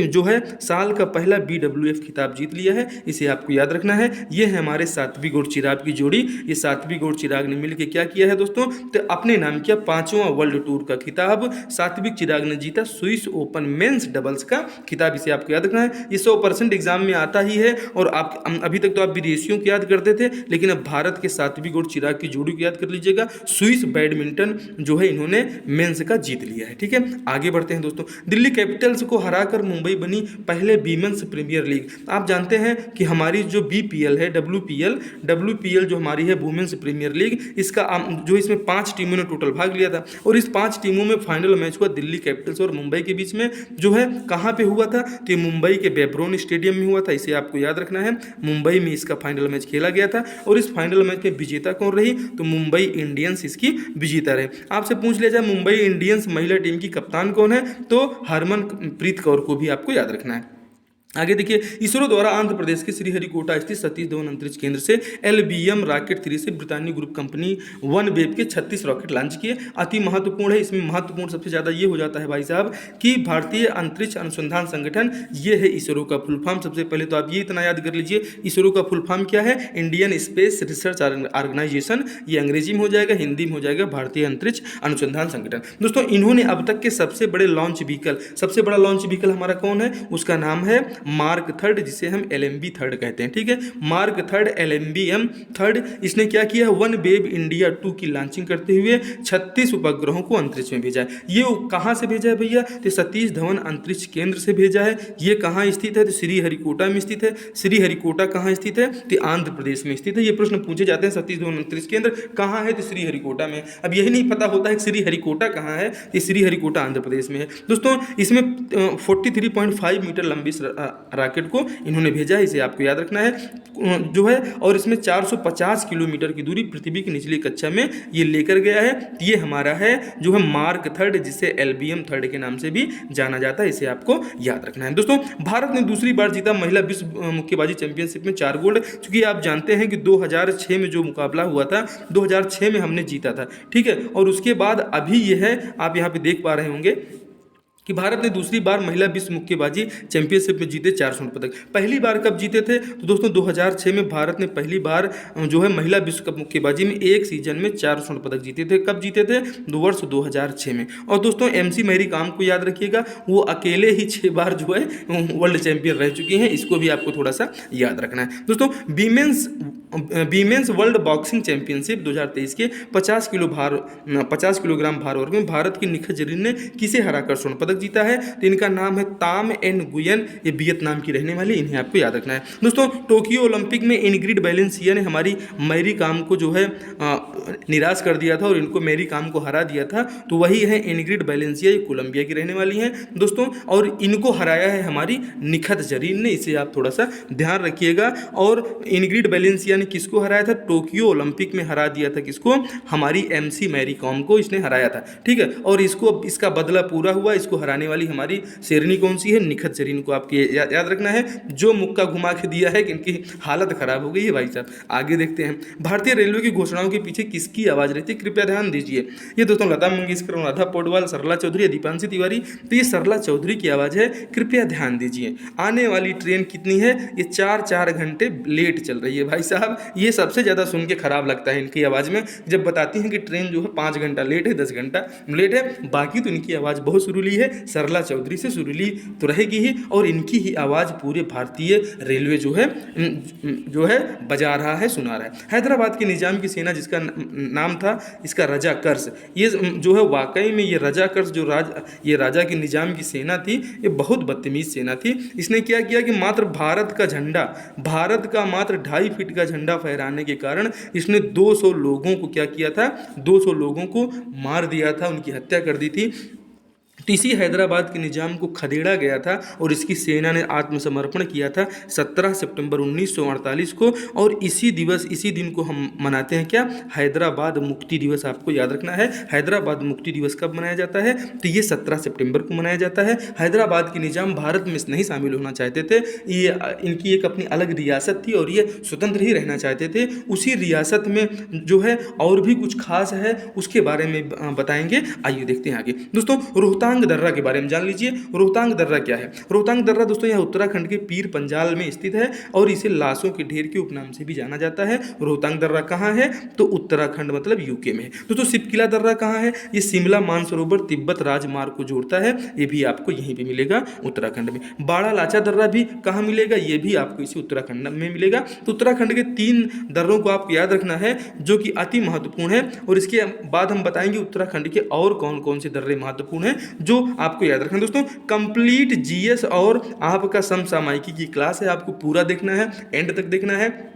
जो है साल का पहला BWF खिताब जीत लिया है, इसे आपको याद रखना है। ये है हमारे सात्विक और चिराग की जोड़ी। ये सात्विक और चिराग ने मिलकर क्या किया है दोस्तों, तो अपने नाम किया 5वां वर्ल्ड टूर का खिताब। सात्विक चिराग ने जीता स्विस ओपन मेंस डबल्स का खिताब, इसे आपको याद रखना है। ये 100% एग्जाम में आता ही है। और आप अभी तक तो आप विदेशियों को याद करते थे, लेकिन अब भारत के सात्विक और चिराग की जोड़ी को याद कर लीजिएगा। स्विस बैडमिंटन जो है इन्होंने मेंस का जीत लिया है। ठीक है, आगे बढ़ते हैं दोस्तों। दिल्ली कैपिटल्स को हराकर मुंबई बनी पहले वीमेंस प्रीमियर लीग। आप जानते हैं कि हमारी जो BPL है, WPL जो हमारी है वुमेन्स प्रीमियर लीग, इसका जो इसमें 5 टीमों ने टोटल भाग लिया था और इस 5 टीमों में फाइनल मैच हुआ दिल्ली कैपिटल्स और मुंबई के बीच में, जो है कहाँ पे हुआ था, तो ये मुंबई के बेब्रोन स्टेडियम में हुआ था, इसे आपको याद रखना है। मुंबई में इसका फाइनल मैच खेला गया था और इस फाइनल मैच में विजेता कौन रही, तो मुंबई इंडियंस इसकी विजेता रहे। आपसे पूछ लिया जाए मुंबई इंडियंस महिला टीम की कप्तान कौन है, तो हरमनप्रीत कौर को भी आपको याद रखना है। आगे देखिए, इसरो द्वारा आंध्र प्रदेश के श्रीहरिकोटा स्थित सतीश धवन अंतरिक्ष केंद्र से LBM रॉकेट 3 से ब्रिटानिया ग्रुप कंपनी OneWeb के 36 रॉकेट लॉन्च किए। अति महत्वपूर्ण है, इसमें महत्वपूर्ण सबसे ज़्यादा ये हो जाता है भाई साहब कि भारतीय अंतरिक्ष अनुसंधान संगठन, ये है इसरो का फुल फॉर्म। सबसे पहले तो आप ये इतना याद कर लीजिए, इसरो का फुल फॉर्म क्या है, इंडियन स्पेस रिसर्च ऑर्गेनाइजेशन। ये अंग्रेजी में हो जाएगा, हिंदी में हो जाएगा भारतीय अंतरिक्ष अनुसंधान संगठन। दोस्तों इन्होंने अब तक के सबसे बड़ा लॉन्च व्हीकल हमारा कौन है, उसका नाम है मार्क 3, जिसे हम LMB 3 कहते हैं। ठीक है, मार्क 3 LMBM 3, इसने क्या किया, OneWeb इंडिया 2 की लॉन्चिंग करते हुए 36 उपग्रहों को अंतरिक्ष में भेजा है। ये कहाँ से भेजा है भैया, तो सतीश धवन अंतरिक्ष केंद्र से भेजा है। ये कहाँ स्थित है, तो श्रीहरिकोटा में स्थित है। श्रीहरिकोटा कहाँ स्थित है, तो आंध्र प्रदेश में स्थित है। ये प्रश्न पूछे जाते हैं, सतीश धवन अंतरिक्ष केंद्र कहाँ है, तो श्रीहरिकोटा में। अब यही नहीं पता होता है कि श्रीहरिकोटा कहाँ है, तो श्रीहरिकोटा आंध्र प्रदेश में है। दोस्तों इसमें 43.5 मीटर लंबी रॉकेट को इन्होंने भेजा है, इसे आपको याद रखना है जो है। और इसमें 450 किलोमीटर की दूरी पृथ्वी की निचली कक्षा में ये लेकर गया है। ये हमारा है जो है मार्क 3, जिसे LBM 3 के नाम से भी जाना जाता है, इसे आपको याद रखना है। दोस्तों भारत ने दूसरी बार जीता महिला विश्व मुक्केबाजी चैंपियनशिप में 4 गोल्ड। क्योंकि आप जानते हैं कि 2006 में जो मुकाबला हुआ था, 2006 में हमने जीता था। ठीक है, और उसके बाद अभी ये है, आप यहाँ पे देख पा रहे होंगे कि भारत ने दूसरी बार महिला विश्व मुक्केबाजी चैंपियनशिप में जीते 4 स्वर्ण पदक। पहली बार कब जीते थे, तो दोस्तों 2006 में भारत ने पहली बार जो है महिला विश्व कप मुक्केबाजी में एक सीजन में 4 स्वर्ण पदक जीते थे। कब जीते थे, वर्ष 2006 में। और दोस्तों MC मैरी कॉम को याद रखिएगा, वो अकेले ही 6 बार जो है वर्ल्ड चैंपियन रह चुकी हैं, इसको भी आपको थोड़ा सा याद रखना है। दोस्तों वीमेंस वर्ल्ड बॉक्सिंग चैंपियनशिप 2023 के 50 किलोग्राम भार वर्ग में भारत की निखत जरीन ने किसे हराकर स्वर्ण पदक जीता है, तो इनका नाम है ताम एन गुयन। ये वियतनाम की रहने वाली, इन्हें आपको याद रखना है। दोस्तों टोक्यो ओलंपिक में इनग्रिड बैलेंसिया ने हमारी मैरी कॉम को जो है निराश कर दिया था और इनको मैरी कॉम को हरा दिया था। तो वही है इनग्रिड बैलेंसिया, ये कोलंबिया की रहने वाली हैं दोस्तों। और इनको हराया है हमारी निखत जरीन ने, इसे आप थोड़ा सा ध्यान रखिएगा। और इनग्रिड बैलेंसिया ने किसको हराया था, टोक्यो ओलंपिक में हरा दिया था किसको, हमारी MC मैरी कॉम को इसने हराया था। ठीक है, और इसका बदला पूरा हुआ। इसको हराने वाली हमारी शेरनी कौन सी है, निखत जरीन को आपके याद रखना है, जो मुक्का घुमा के दिया है कि इनकी हालत खराब हो गई है भाई साहब। आगे देखते हैं, भारतीय रेलवे की घोषणाओं के पीछे किसकी आवाज़ रहती है, कृपया ध्यान दीजिए। ये दोस्तों लता मंगेशकर, राधा पौडवाल, सरला चौधरी या दीपांशी तिवारी, तो ये सरला चौधरी की आवाज़ है, कृपया ध्यान दीजिए। आने वाली ट्रेन कितनी है, ये 4 घंटे लेट चल रही है भाई साहब। ये सबसे ज़्यादा सुन के खराब लगता है इनकी आवाज़ में, जब बताती हैं कि ट्रेन जो है 5 घंटा लेट है, 10 घंटा लेट है। बाकी तो इनकी आवाज़ बहुत सुरीली है, सरला चौधरी से सुरीली तो रहेगी ही, और इनकी ही आवाज़ पूरे भारतीय रेलवे जो है बजा रहा है, सुना रहा है। हैदराबाद के निजाम की सेना, जिसका नाम था इसका रजा कर्स, ये जो है वाकई में ये रजा कर्स जो ये राजा के निजाम की सेना थी, ये बहुत बदतमीज सेना थी। इसने क्या किया कि मात्र भारत का मात्र 2.5 फीट का झंडा फहराने के कारण इसने 200 लोगों को क्या किया था, 200 लोगों को मार दिया था, उनकी हत्या कर दी थी। तो इसी हैदराबाद के निज़ाम को खदेड़ा गया था और इसकी सेना ने आत्मसमर्पण किया था 17 सितंबर 1948 को। और इसी दिन को हम मनाते हैं क्या, हैदराबाद मुक्ति दिवस। आपको याद रखना है हैदराबाद मुक्ति दिवस कब मनाया जाता है, तो ये 17 सितंबर को मनाया जाता है। हैदराबाद के निज़ाम भारत में नहीं शामिल होना चाहते थे, ये इनकी एक अपनी अलग रियासत थी और ये स्वतंत्र ही रहना चाहते थे। उसी रियासत में जो है और भी कुछ खास है उसके बारे में बताएंगे। आइए देखते हैं आगे। दोस्तों रोहतांग दर्रा के बारे में जान लीजिए। रोहतांग दर्रा क्या है। रोहतांग दर्रा दोस्तों यह उत्तराखंड के पीर पंजाल में स्थित है और इसे लाशों के ढेर के उपनाम से भी जाना जाता है। रोहतांग दर्रा कहाँ है, तो उत्तराखंड मतलब यूके में है। दोस्तों सिपकिला दर्रा कहाँ है, ये शिमला मानसरोवर तिब्बत राजमार्ग को जोड़ता है, ये भी आपको यहीं पे मिलेगा उत्तराखंड में। बाड़ा लाचा दर्रा भी कहाँ मिलेगा, ये भी आपको इसी उत्तराखंड में मिलेगा। तो उत्तराखंड के 3 दर्रों को आपको याद रखना है जो कि अति महत्वपूर्ण है, और इसके बाद हम बताएंगे उत्तराखंड के और कौन कौन से दर्रे महत्वपूर्ण हैं जो आपको याद रखना है। दोस्तों कंप्लीट जीएस और आपका समसामयिकी की क्लास है, आपको पूरा देखना है, एंड तक देखना है।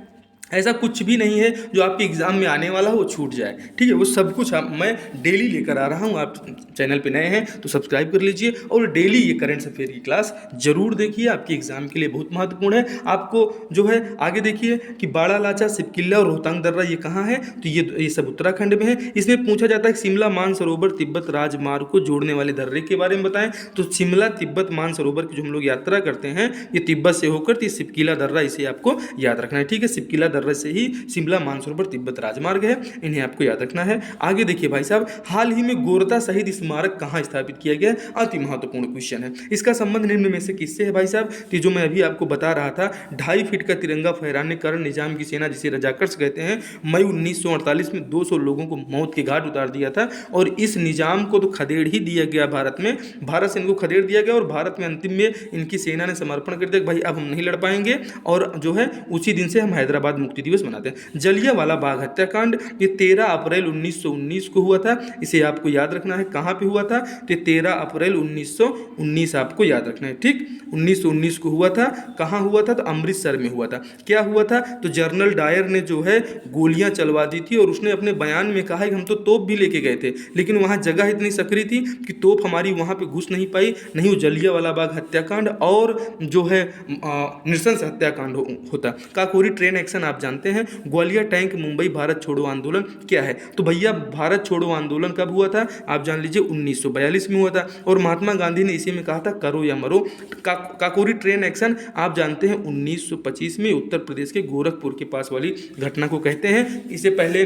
ऐसा कुछ भी नहीं है जो आपके एग्जाम में आने वाला हो वो छूट जाए, ठीक है। वो सब कुछ मैं डेली लेकर आ रहा हूँ। आप चैनल पे नए हैं तो सब्सक्राइब कर लीजिए और डेली ये करंट अफेयर की क्लास जरूर देखिए, आपके एग्जाम के लिए बहुत महत्वपूर्ण है। आपको जो है आगे देखिए कि बाड़ा लाचा, सिपकिला और रोहतांग दर्रा ये कहाँ है, तो ये सब उत्तराखंड में है। इसमें पूछा जाता है शिमला मानसरोवर तिब्बत राजमार्ग को जोड़ने वाले दर्रे के बारे में बताएं, तो शिमला तिब्बत मानसरोवर की जो हम लोग यात्रा करते हैं ये तिब्बत से होकर सिपकिला दर्रा, इसे आपको याद रखना है, ठीक है। सिपकिला दर्रा से ही शिमला मानसरोवर तिब्बत राजमार्ग है, इन्हें आपको याद रखना है। आगे देखिए भाई साहब, हाल ही में गोरता शहीद स्मारक कहां स्थापित किया गया, अति महत्वपूर्ण क्वेश्चन है। इसका संबंध निम्न में से किससे है भाई साहब, तो जो मैं अभी आपको बता रहा था 2.5 फीट का तिरंगा फहराने के कारण निजाम की सेना जिसे रजाकर्स कहते हैं, मई 1948 में 200 लोगों को मौत के घाट उतार दिया था। और इस निजाम को तो खदेड़ ही दिया गया भारत में, भारत से इनको खदेड़ दिया गया और भारत में अंतिम में इनकी सेना ने समर्पण कर दिया, भाई अब हम नहीं लड़ पाएंगे। और जो है उसी दिन से हम हैदराबाद मुक्ति दिवस मनाते हैं। जलियांवाला बाग हत्याकांड ये 13 अप्रैल 1919 को हुआ था, इसे आपको याद रखना है। कहां पे हुआ था, तो 13 अप्रैल 1919 आपको याद रखना है, ठीक। 1919 को हुआ था। कहां हुआ था, तो अमृतसर में हुआ था। क्या हुआ था, तो जनरल डायर ने जो है गोलियां चलवा दी थी और उसने अपने बयान में कहा कि हम तो तोप भी लेके गए थे, लेकिन वहां जगह इतनी सकरी थी कि तोप हमारी वहां पे घुस नहीं पाई। नहीं वो जलियांवाला बाग हत्याकांड और जो है नृशंस हत्याकांड होता। काकोरी ट्रेन एक्शन आप जानते हैं। ग्वालियर टैंक मुंबई भारत छोड़ो आंदोलन क्या है, तो भैया भारत छोड़ो आंदोलन कब हुआ था, आप जान लीजिए 1942 में हुआ था। और महात्मा गांधी ने इसी में कहा था करो या मरो। काकोरी ट्रेन एक्शन आप जानते हैं 1925 में उत्तर प्रदेश के गोरखपुर के पास वाली घटना को कहते हैं। इससे पहले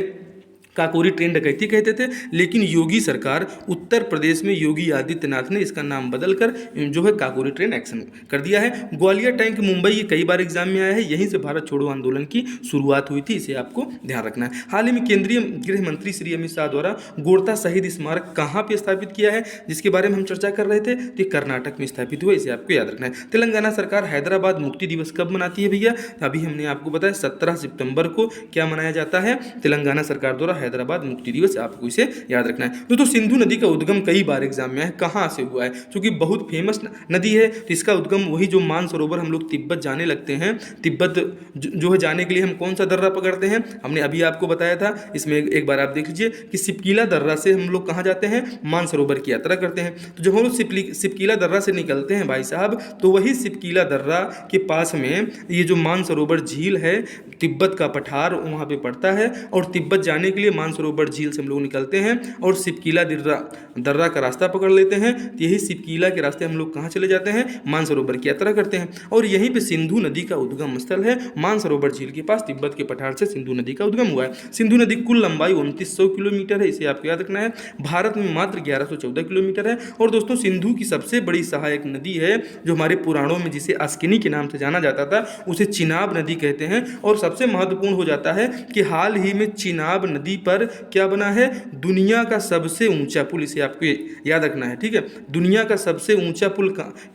काकोरी ट्रेन डकैती कहते थे, लेकिन योगी सरकार उत्तर प्रदेश में योगी आदित्यनाथ ने इसका नाम बदलकर जो है काकोरी ट्रेन एक्शन कर दिया है। ग्वालियर टैंक मुंबई ये कई बार एग्जाम में आया है, यहीं से भारत छोड़ो आंदोलन की शुरुआत हुई थी, इसे आपको ध्यान रखना है। हाल ही में केंद्रीय गृह मंत्री श्री अमित शाह द्वारा गोरता शहीद स्मारक कहाँ पर स्थापित किया है, जिसके बारे में हम चर्चा कर रहे थे, तो कर्नाटक में स्थापित हुआ, इसे आपको याद रखना है। तेलंगाना सरकार हैदराबाद मुक्ति दिवस कब मनाती है भैया, अभी हमने आपको बताया 17 सितंबर को क्या मनाया जाता है, तेलंगाना सरकार द्वारा हैदराबाद मुक्ति दिवस, आपको इसे याद रखना है। तो सिंधु नदी का उद्गम कई बार एग्जाम में है, कहां से हुआ है, क्योंकि बहुत फेमस नदी है, तो इसका उद्गम वही जो मानसरोवर हम लोग तिब्बत जाने लगते हैं, तिब्बत जो है जाने के लिए हम कौन सा दर्रा पकड़ते हैं, हमने अभी आपको बताया था। इसमें एक बार आप देख लीजिए कि सिपकिला दर्रा से हम लोग कहाँ जाते हैं, मानसरोवर की यात्रा करते हैं। तो जब हम लोग सिपकिला दर्रा से निकलते हैं भाई साहब, तो वही सिपकिला दर्रा के पास में ये जो मानसरोवर झील है, तिब्बत का पठार वहाँ पे पड़ता है। और तिब्बत जाने के लिए मानसरोवर झील से हम लोग निकलते हैं और सिपकिला दर्रा का रास्ता पकड़ लेते हैं। यही सिपकिला के रास्ते हम लोग कहाँ चले जाते हैं, मानसरोवर की यात्रा करते हैं। और यहीं पे सिंधु नदी का उद्गम स्थल है, मानसरोवर झील के पास तिब्बत के पठार से सिंधु नदी का उद्गम हुआ है। सिंधु नदी कुल लंबाई 2900 किलोमीटर है, इसे आपको याद रखना है। भारत में मात्र 1114 किलोमीटर है। और दोस्तों सिंधु की सबसे बड़ी सहायक नदी है जो हमारे पुराणों में जिसे अस्किनी के नाम से जाना जाता था, उसे चिनाब नदी कहते हैं। और सबसे महत्वपूर्ण हो जाता है कि हाल ही में चिनाब नदी पर क्या बना है, दुनिया का सबसे ऊंचा पुल, इसे आपको याद रखना है, ठीक है। दुनिया का सबसे ऊंचा पुल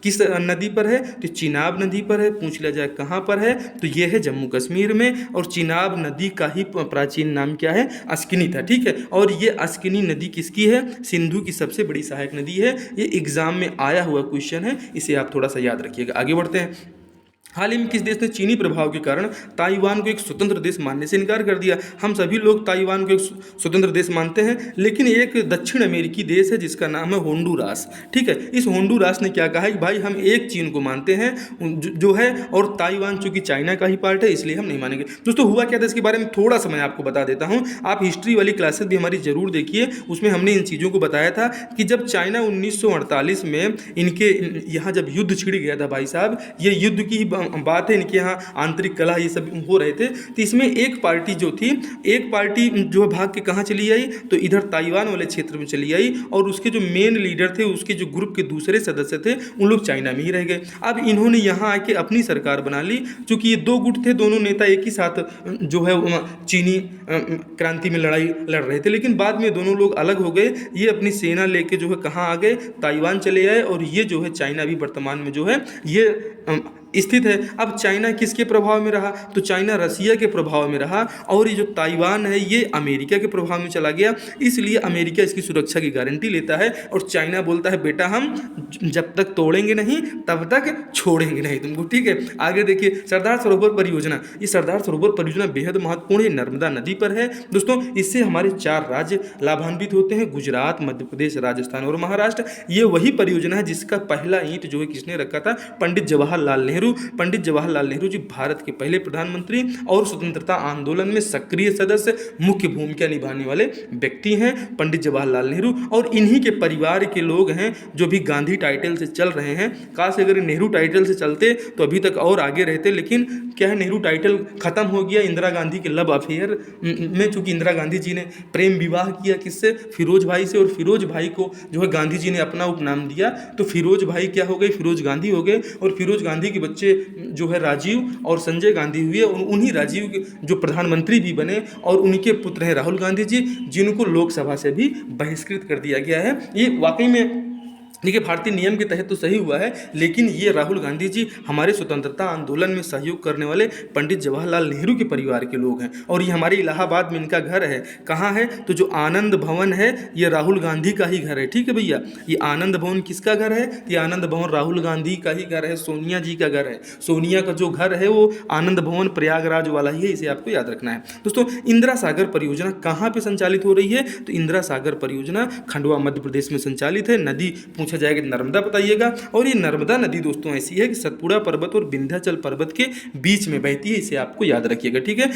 किस नदी पर है, तो चिनाब नदी पर है। पूछ लिया जाए कहां पर है, तो यह है जम्मू कश्मीर में। और चिनाब नदी का ही प्राचीन नाम क्या है, अस्किनी था, ठीक है। और ये अस्किनी नदी किसकी है, सिंधु की सबसे बड़ी सहायक नदी है। ये एग्जाम में आया हुआ क्वेश्चन है, इसे आप थोड़ा सा याद रखिएगा। आगे बढ़ते हैं। हाल ही में किस देश ने चीनी प्रभाव के कारण ताइवान को एक स्वतंत्र देश मानने से इनकार कर दिया। हम सभी लोग ताइवान को एक स्वतंत्र देश मानते हैं, लेकिन एक दक्षिण अमेरिकी देश है जिसका नाम है होंडुरास। ठीक है, इस होंडुरास ने क्या कहा है कि भाई हम एक चीन को मानते हैं जो है, और ताइवान चूंकि चाइना का ही पार्ट है इसलिए हम नहीं मानेंगे। दोस्तों हुआ क्या था इसके बारे में थोड़ा सा मैं आपको बता देता हूँ। आप हिस्ट्री वाली क्लासेस भी हमारी जरूर देखिए, उसमें हमने इन चीज़ों को बताया था कि जब चाइना 1948 में इनके यहाँ जब युद्ध छिड़ गया था भाई साहब, ये युद्ध की बात है, इनके यहाँ आंतरिक कलह ये सब हो रहे थे, तो इसमें एक पार्टी जो थी, एक पार्टी जो है भाग के कहाँ चली आई, तो इधर ताइवान वाले क्षेत्र में चली आई, और उसके जो मेन लीडर थे, उसके जो ग्रुप के दूसरे सदस्य थे, उन लोग चाइना में ही रह गए। अब इन्होंने यहाँ आके अपनी सरकार बना ली। चूंकि ये दो गुट थे, दोनों नेता एक ही साथ जो है चीनी क्रांति में लड़ाई लड़ रहे थे, लेकिन बाद में दोनों लोग अलग हो गए। ये अपनी सेना लेके जो है कहाँ आ गए, ताइवान चले आए, और ये जो है चाइना भी वर्तमान में जो है ये स्थित है। अब चाइना किसके प्रभाव में रहा, तो चाइना रसिया के प्रभाव में रहा, और ये जो ताइवान है ये अमेरिका के प्रभाव में चला गया। इसलिए अमेरिका इसकी सुरक्षा की गारंटी लेता है, और चाइना बोलता है बेटा हम जब तक तोड़ेंगे नहीं तब तक छोड़ेंगे नहीं तुमको। ठीक है, आगे देखिए सरदार सरोवर परियोजना। ये सरदार सरोवर परियोजना बेहद महत्वपूर्ण है, नर्मदा नदी पर है दोस्तों। इससे हमारे 4 राज्य लाभान्वित होते हैं, गुजरात, मध्य प्रदेश, राजस्थान और महाराष्ट्र। ये वही परियोजना है जिसका पहला ईंट जो है किसने रखा था, पंडित जवाहरलाल नेहरू। पंडित जवाहरलाल नेहरू जी भारत के पहले प्रधानमंत्री और स्वतंत्रता आंदोलन में सक्रिय सदस्य, मुख्य भूमिका निभाने वाले व्यक्ति हैं पंडित जवाहरलाल नेहरू, और इन्हीं के परिवार के लोग हैं जो भी गांधी टाइटल से चल रहे हैं। काश अगर नेहरू टाइटल से चलते तो अभी तक और आगे रहते, लेकिन क्या है नेहरू टाइटल खत्म हो गया इंदिरा गांधी के लव अफेयर में। चूंकि इंदिरा गांधी जी ने प्रेम विवाह किया किससे, फिरोज भाई से, और फिरोज भाई को जो है गांधी जी ने अपना उपनाम दिया, तो फिरोज भाई क्या हो गए, फिरोज गांधी हो गए। और फिरोज गांधी के बच्चे जो है राजीव और संजय गांधी हुए, और उन्हीं राजीव के जो प्रधानमंत्री भी बने, और उनके पुत्र हैं राहुल गांधी जी, जिनको लोकसभा से भी बहिष्कृत कर दिया गया है। ये वाकई में देखिए भारतीय नियम के तहत तो सही हुआ है, लेकिन ये राहुल गांधी जी हमारे स्वतंत्रता आंदोलन में सहयोग करने वाले पंडित जवाहरलाल नेहरू के परिवार के लोग हैं, और ये हमारे इलाहाबाद में इनका घर है। कहाँ है, तो जो आनंद भवन है ये राहुल गांधी का ही घर है। ठीक है भैया, ये आनंद भवन किसका घर है, ये आनंद भवन राहुल गांधी का ही घर है, सोनिया जी का घर है। सोनिया का जो घर है वो आनंद भवन प्रयागराज वाला ही है, इसे आपको याद रखना है दोस्तों। इंदिरा सागर परियोजना कहाँ पे संचालित हो रही है, तो इंदिरा सागर परियोजना खंडवा मध्य प्रदेश में संचालित है। नदी पूछा जाएगा नर्मदा बताइएगा, और ये नर्मदा नदी दोस्तों ऐसी है कि सतपुड़ा पर्वत और विंध्याचल पर्वत के बीच में बहती है, इसे आपको याद रखिएगा। ठीक है,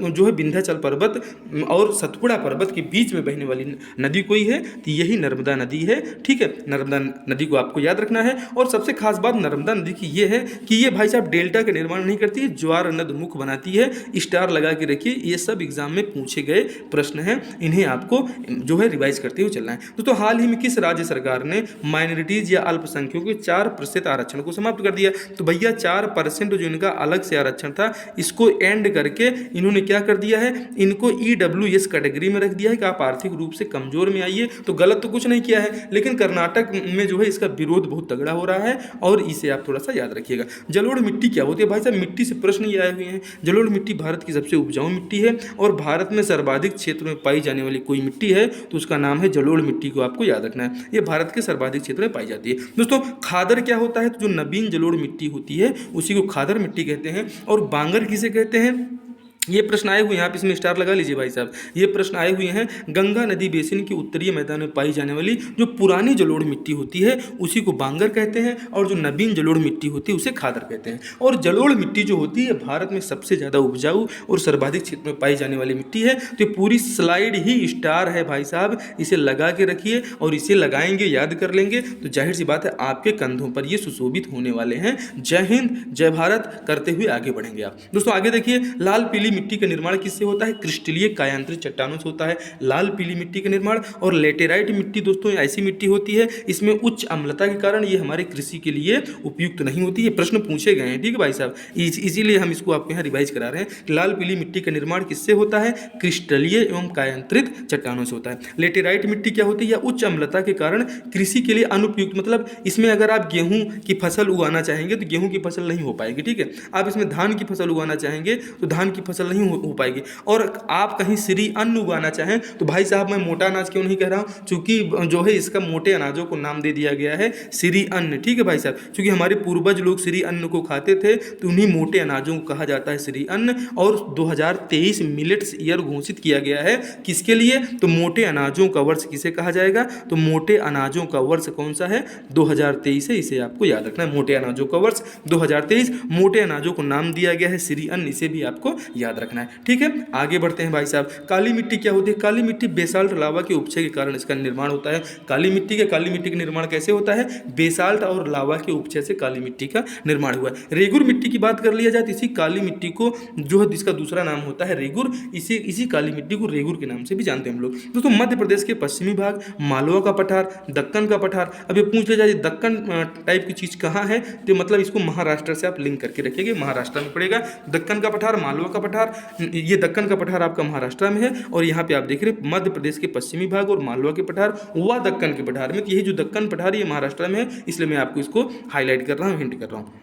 जो है विंध्याचल पर्वत और सतपुड़ा पर्वत के बीच में बहने वाली नदी कोई है तो यही नर्मदा नदी है। ठीक है, नर्मदा नदी को आपको याद रखना है। और सबसे खास बात नर्मदा नदी की ये है कि ये भाई साहब डेल्टा का निर्माण नहीं करती है, ज्वार नद मुख बनाती है। स्टार लगा के रखिए, ये सब एग्जाम में पूछे गए प्रश्न हैं, इन्हें आपको जो है रिवाइज करते हुए चलना है। दोस्तों हाल ही में किस राज्य सरकार ने माइनॉरिटीज या अल्पसंख्यकों के 4% आरक्षण को समाप्त कर दिया, तो भैया 4% जो इनका अलग से आरक्षण था इसको एंड करके इन्होंने क्या कर दिया है, इनको EWS कैटेगरी में रख दिया है कि आप आर्थिक रूप से कमजोर में आइए। तो गलत तो कुछ नहीं किया है, लेकिन कर्नाटक में जो है इसका विरोध बहुत तगड़ा हो रहा है, और इसे आप थोड़ा सा याद रखिएगा। जलोढ़ मिट्टी क्या होती है भाई साहब, मिट्टी से प्रश्न ये आए हुए हैं। जलोढ़ मिट्टी भारत की सबसे उपजाऊ मिट्टी है, और भारत में सर्वाधिक क्षेत्र में पाई जाने वाली कोई मिट्टी है तो उसका नाम है जलोढ़ मिट्टी, को आपको याद रखना है। ये भारत के सर्वाधिक क्षेत्र में पाई जाती है। दोस्तों खादर क्या होता है, तो जो नवीन जलोढ़ मिट्टी होती है उसी को खादर मिट्टी कहते हैं। और बांगर किसे कहते हैं, ये प्रश्न आए हुए हैं, आप इसमें स्टार लगा लीजिए भाई साहब। ये प्रश्न आए हुए हैं, गंगा नदी बेसिन के उत्तरीय मैदान में पाई जाने वाली जो पुरानी जलोढ़ मिट्टी होती है उसी को बांगर कहते हैं, और जो नवीन जलोढ़ मिट्टी होती है उसे खादर कहते हैं। और जलोढ़ मिट्टी जो होती है भारत में सबसे ज़्यादा उपजाऊ और सर्वाधिक क्षेत्र में पाई जाने वाली मिट्टी है। तो ये पूरी स्लाइड ही स्टार है भाई साहब, इसे लगा के रखिए, और इसे लगाएंगे याद कर लेंगे तो जाहिर सी बात है आपके कंधों पर ये सुशोभित होने वाले हैं। जय हिंद जय भारत करते हुए आगे बढ़ेंगे आप। दोस्तों आगे देखिए, लाल पीली मिट्टी का निर्माण किससे होता है, क्रिस्टलीय कायांतरित चट्टानों से होता है लाल पीली मिट्टी का निर्माण। और लेटेराइट मिट्टी दोस्तों ऐसी मिट्टी होती है इसमें उच्च अम्लता के कारण ये हमारे कृषि के लिए उपयुक्त नहीं होती। ये प्रश्न पूछे गए हैं, ठीक है भाई साहब, इसीलिए हम इसको आपको यहाँ रिवाइज करा रहे हैं। लाल पीली मिट्टी का निर्माण किससे होता है, क्रिस्टलीय एवं कायांतरित चट्टानों से होता है। लेटेराइट मिट्टी क्या होती है, या उच्च अम्लता के कारण कृषि के लिए अनुपयुक्त, मतलब इसमें अगर आप गेहूं की फसल उगाना चाहेंगे तो गेहूं की फसल नहीं हो पाएगी। ठीक है, आप इसमें धान की फसल उगाना चाहेंगे तो धान की फसल फसल नहीं हो पाएगी। और आप कहीं श्री अन्न उगाना चाहें तो भाई साहब मैं मोटा अनाज क्यों नहीं कह रहा हूँ, चूंकि जो है इसका मोटे अनाजों को नाम दे दिया गया है श्री अन्न, ठीक है भाई साहब, क्योंकि हमारे पूर्वज लोग श्री अन्न को खाते थे तो उन्हीं मोटे अनाजों को कहा जाता है श्री अन्न। और 2023 मिलेट्स ईयर घोषित किया गया है, किसके लिए, तो मोटे अनाजों का वर्ष किसे कहा जाएगा, तो मोटे अनाजों का वर्ष कौन सा है, 2023 है, इसे आपको याद रखना है। मोटे अनाजों का वर्ष 2023, मोटे अनाजों को नाम दिया गया है श्री अन्न, इसे भी आपको याद रखना है। ठीक है, आगे बढ़ते हैं भाई साहब। काली मिट्टी क्या होती है, काली मिट्टी बेसाल्ट लावा के उपक्षय के कारण इसका निर्माण होता है। काली मिट्टी का निर्माण कैसे होता है, बेसाल्ट और लावा के उपक्षय से काली मिट्टी का निर्माण हुआ है। रेगुर मिट्टी की बात कर लिया जाए तो इसी काली मिट्टी को जो है जिसका दूसरा नाम होता है रेगुर, इसी काली मिट्टी को रेगुर के नाम से भी जानते हैं हम लोग। दोस्तों मध्य प्रदेश के पश्चिमी भाग, मालवा का पठार, दक्कन का पठार। अब ये पूछ लिया जाए दक्कन टाइप की चीज कहाँ है, तो मतलब इसको महाराष्ट्र से आप लिंक करके रखिएगा, महाराष्ट्र में पड़ेगा। दक्कन का पठार, मालवा का पठार, ये दक्कन का पठार आपका महाराष्ट्र में है, और यहाँ पे आप देख रहे हैं मध्य प्रदेश के पश्चिमी भाग और मालवा के पठार व दक्कन के पठार में। यही जो दक्कन पठार ये महाराष्ट्र में है, इसलिए मैं आपको इसको हाईलाइट कर रहा हूँ, हिंट कर रहा हूँ।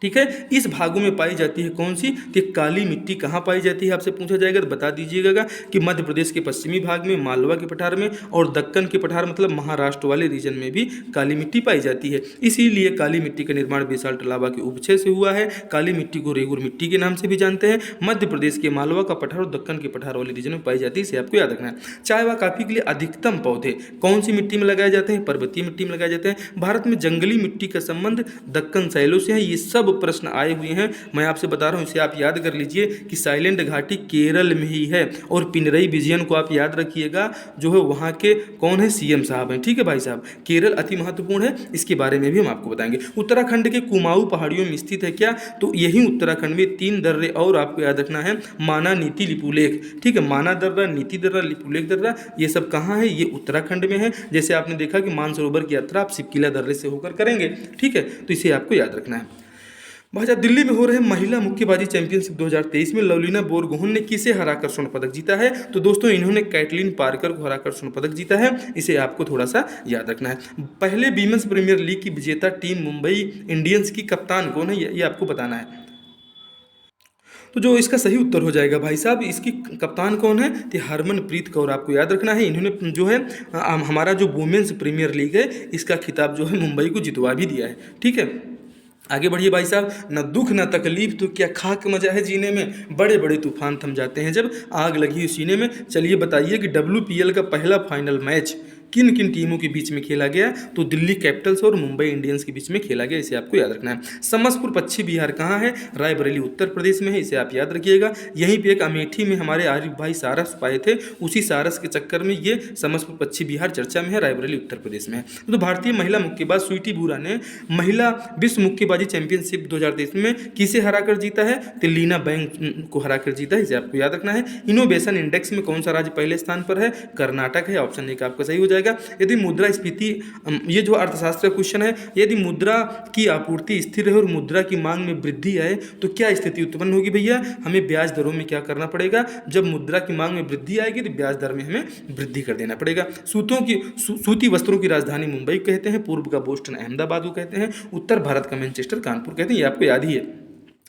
ठीक है, इस भागों में पाई जाती है कौन सी, तो काली मिट्टी कहाँ पाई जाती है आपसे पूछा जाएगा तो बता दीजिएगा कि मध्य प्रदेश के पश्चिमी भाग में, मालवा के पठार में और दक्कन के पठार मतलब महाराष्ट्र वाले रीजन में भी काली मिट्टी पाई जाती है। इसीलिए काली मिट्टी का निर्माण बेसाल्ट लावा के उपक्षय से हुआ है। काली मिट्टी को रेगुर मिट्टी के नाम से भी जानते हैं। मध्य प्रदेश के मालवा का पठार और दक्कन के पठार वाले रीजन में पाई जाती है, इसे आपको याद रखना है। चाय व कॉफी के लिए अधिकतम पौधे कौन सी मिट्टी में लगाए जाते हैं, पर्वतीय मिट्टी में लगाए जाते हैं। भारत में जंगली मिट्टी का संबंध दक्कन शैलों से है। ये सब प्रश्न आए हुए हैं, मैं आपसे बता रहा हूं, इसे आप याद कर लीजिए कि साइलेंट घाटी केरल में ही है। और पिनरई विजयन को आप याद रखिएगा, जो है वहां के कौन है, सीएम साहब हैं। ठीक है भाई साहब, केरल अति महत्वपूर्ण है, इसके बारे में भी हम आपको बताएंगे। उत्तराखंड के कुमाऊं पहाड़ियों में स्थित है क्या, तो यही उत्तराखंड में 3 दर्रे और आपको याद रखना है, माना, नीति, लिपुलेख। ठीक है, माना दर्रा, नीति दर्रा, लिपुलेख दर्रा, ये सब कहाँ है, ये उत्तराखंड में है। जैसे आपने देखा कि मानसरोवर की यात्रा आप सिपकिला दर्रे से होकर करेंगे। ठीक है, तो इसे आपको याद रखना है। भाई साहब, दिल्ली में हो रहे महिला मुक्केबाजी चैंपियनशिप 2023 में लवलीना बोरगोहन ने किसे हराकर स्वर्ण पदक जीता है, तो दोस्तों इन्होंने कैटलिन पार्कर को हराकर स्वर्ण पदक जीता है, इसे आपको थोड़ा सा याद रखना है। पहले वीमेंस प्रीमियर लीग की विजेता टीम मुंबई इंडियंस की कप्तान कौन है, ये आपको बताना है। तो जो इसका सही उत्तर हो जाएगा भाई साहब, इसकी कप्तान कौन है, तो हरमनप्रीत कौर आपको याद रखना है। इन्होंने जो है हमारा जो वुमेन्स प्रीमियर लीग है इसका खिताब जो है मुंबई को जितवा भी दिया है। ठीक है, आगे बढ़िए भाई साहब। न दुख न तकलीफ तो क्या खाक मजा है जीने में, बड़े बड़े तूफान थम जाते हैं जब आग लगी हो सीने में। चलिए बताइए कि WPL का पहला फाइनल मैच किन किन टीमों के बीच में खेला गया, तो दिल्ली कैपिटल्स और मुंबई इंडियंस के बीच में खेला गया, इसे आपको याद रखना है। समस्तपुर पश्चिम बिहार कहाँ है, रायबरेली उत्तर प्रदेश में है, इसे आप याद रखिएगा। यहीं पे एक अमेठी में हमारे आरिफ भाई सारस पाए थे, उसी सारस के चक्कर में ये समस्तपुर पश्चिम बिहार चर्चा में है, रायबरेली उत्तर प्रदेश में है। तो भारतीय महिला मुक्केबाज स्वीटी बुरा ने महिला विश्व मुक्केबाजी चैंपियनशिप 2023 में किसे हराकर जीता है, तो लीना बैंक को हराकर जीता है, इसे आपको याद रखना है। इनोवेशन इंडेक्स में कौन सा राज्य पहले स्थान पर है, कर्नाटक है, ऑप्शन ए का आपका सही हो जाएगा। यदि मुद्रा स्फीति, ये जो अर्थशास्त्र का क्वेश्चन है, यदि मुद्रा की आपूर्ति स्थिर है और मुद्रा की मांग में वृद्धि आए तो क्या स्थिति उत्पन्न होगी भैया, हमें ब्याज दरों में क्या करना पड़ेगा, जब मुद्रा की मांग में वृद्धि आएगी तो ब्याज दर में हमें वृद्धि कर देना पड़ेगा। सूती वस्त्रों की राजधानी मुंबई कहते हैं, पूर्व का बोस्टन अहमदाबाद को कहते हैं, उत्तर भारत का मैनचेस्टर कानपुर कहते हैं, ये आपको याद ही है।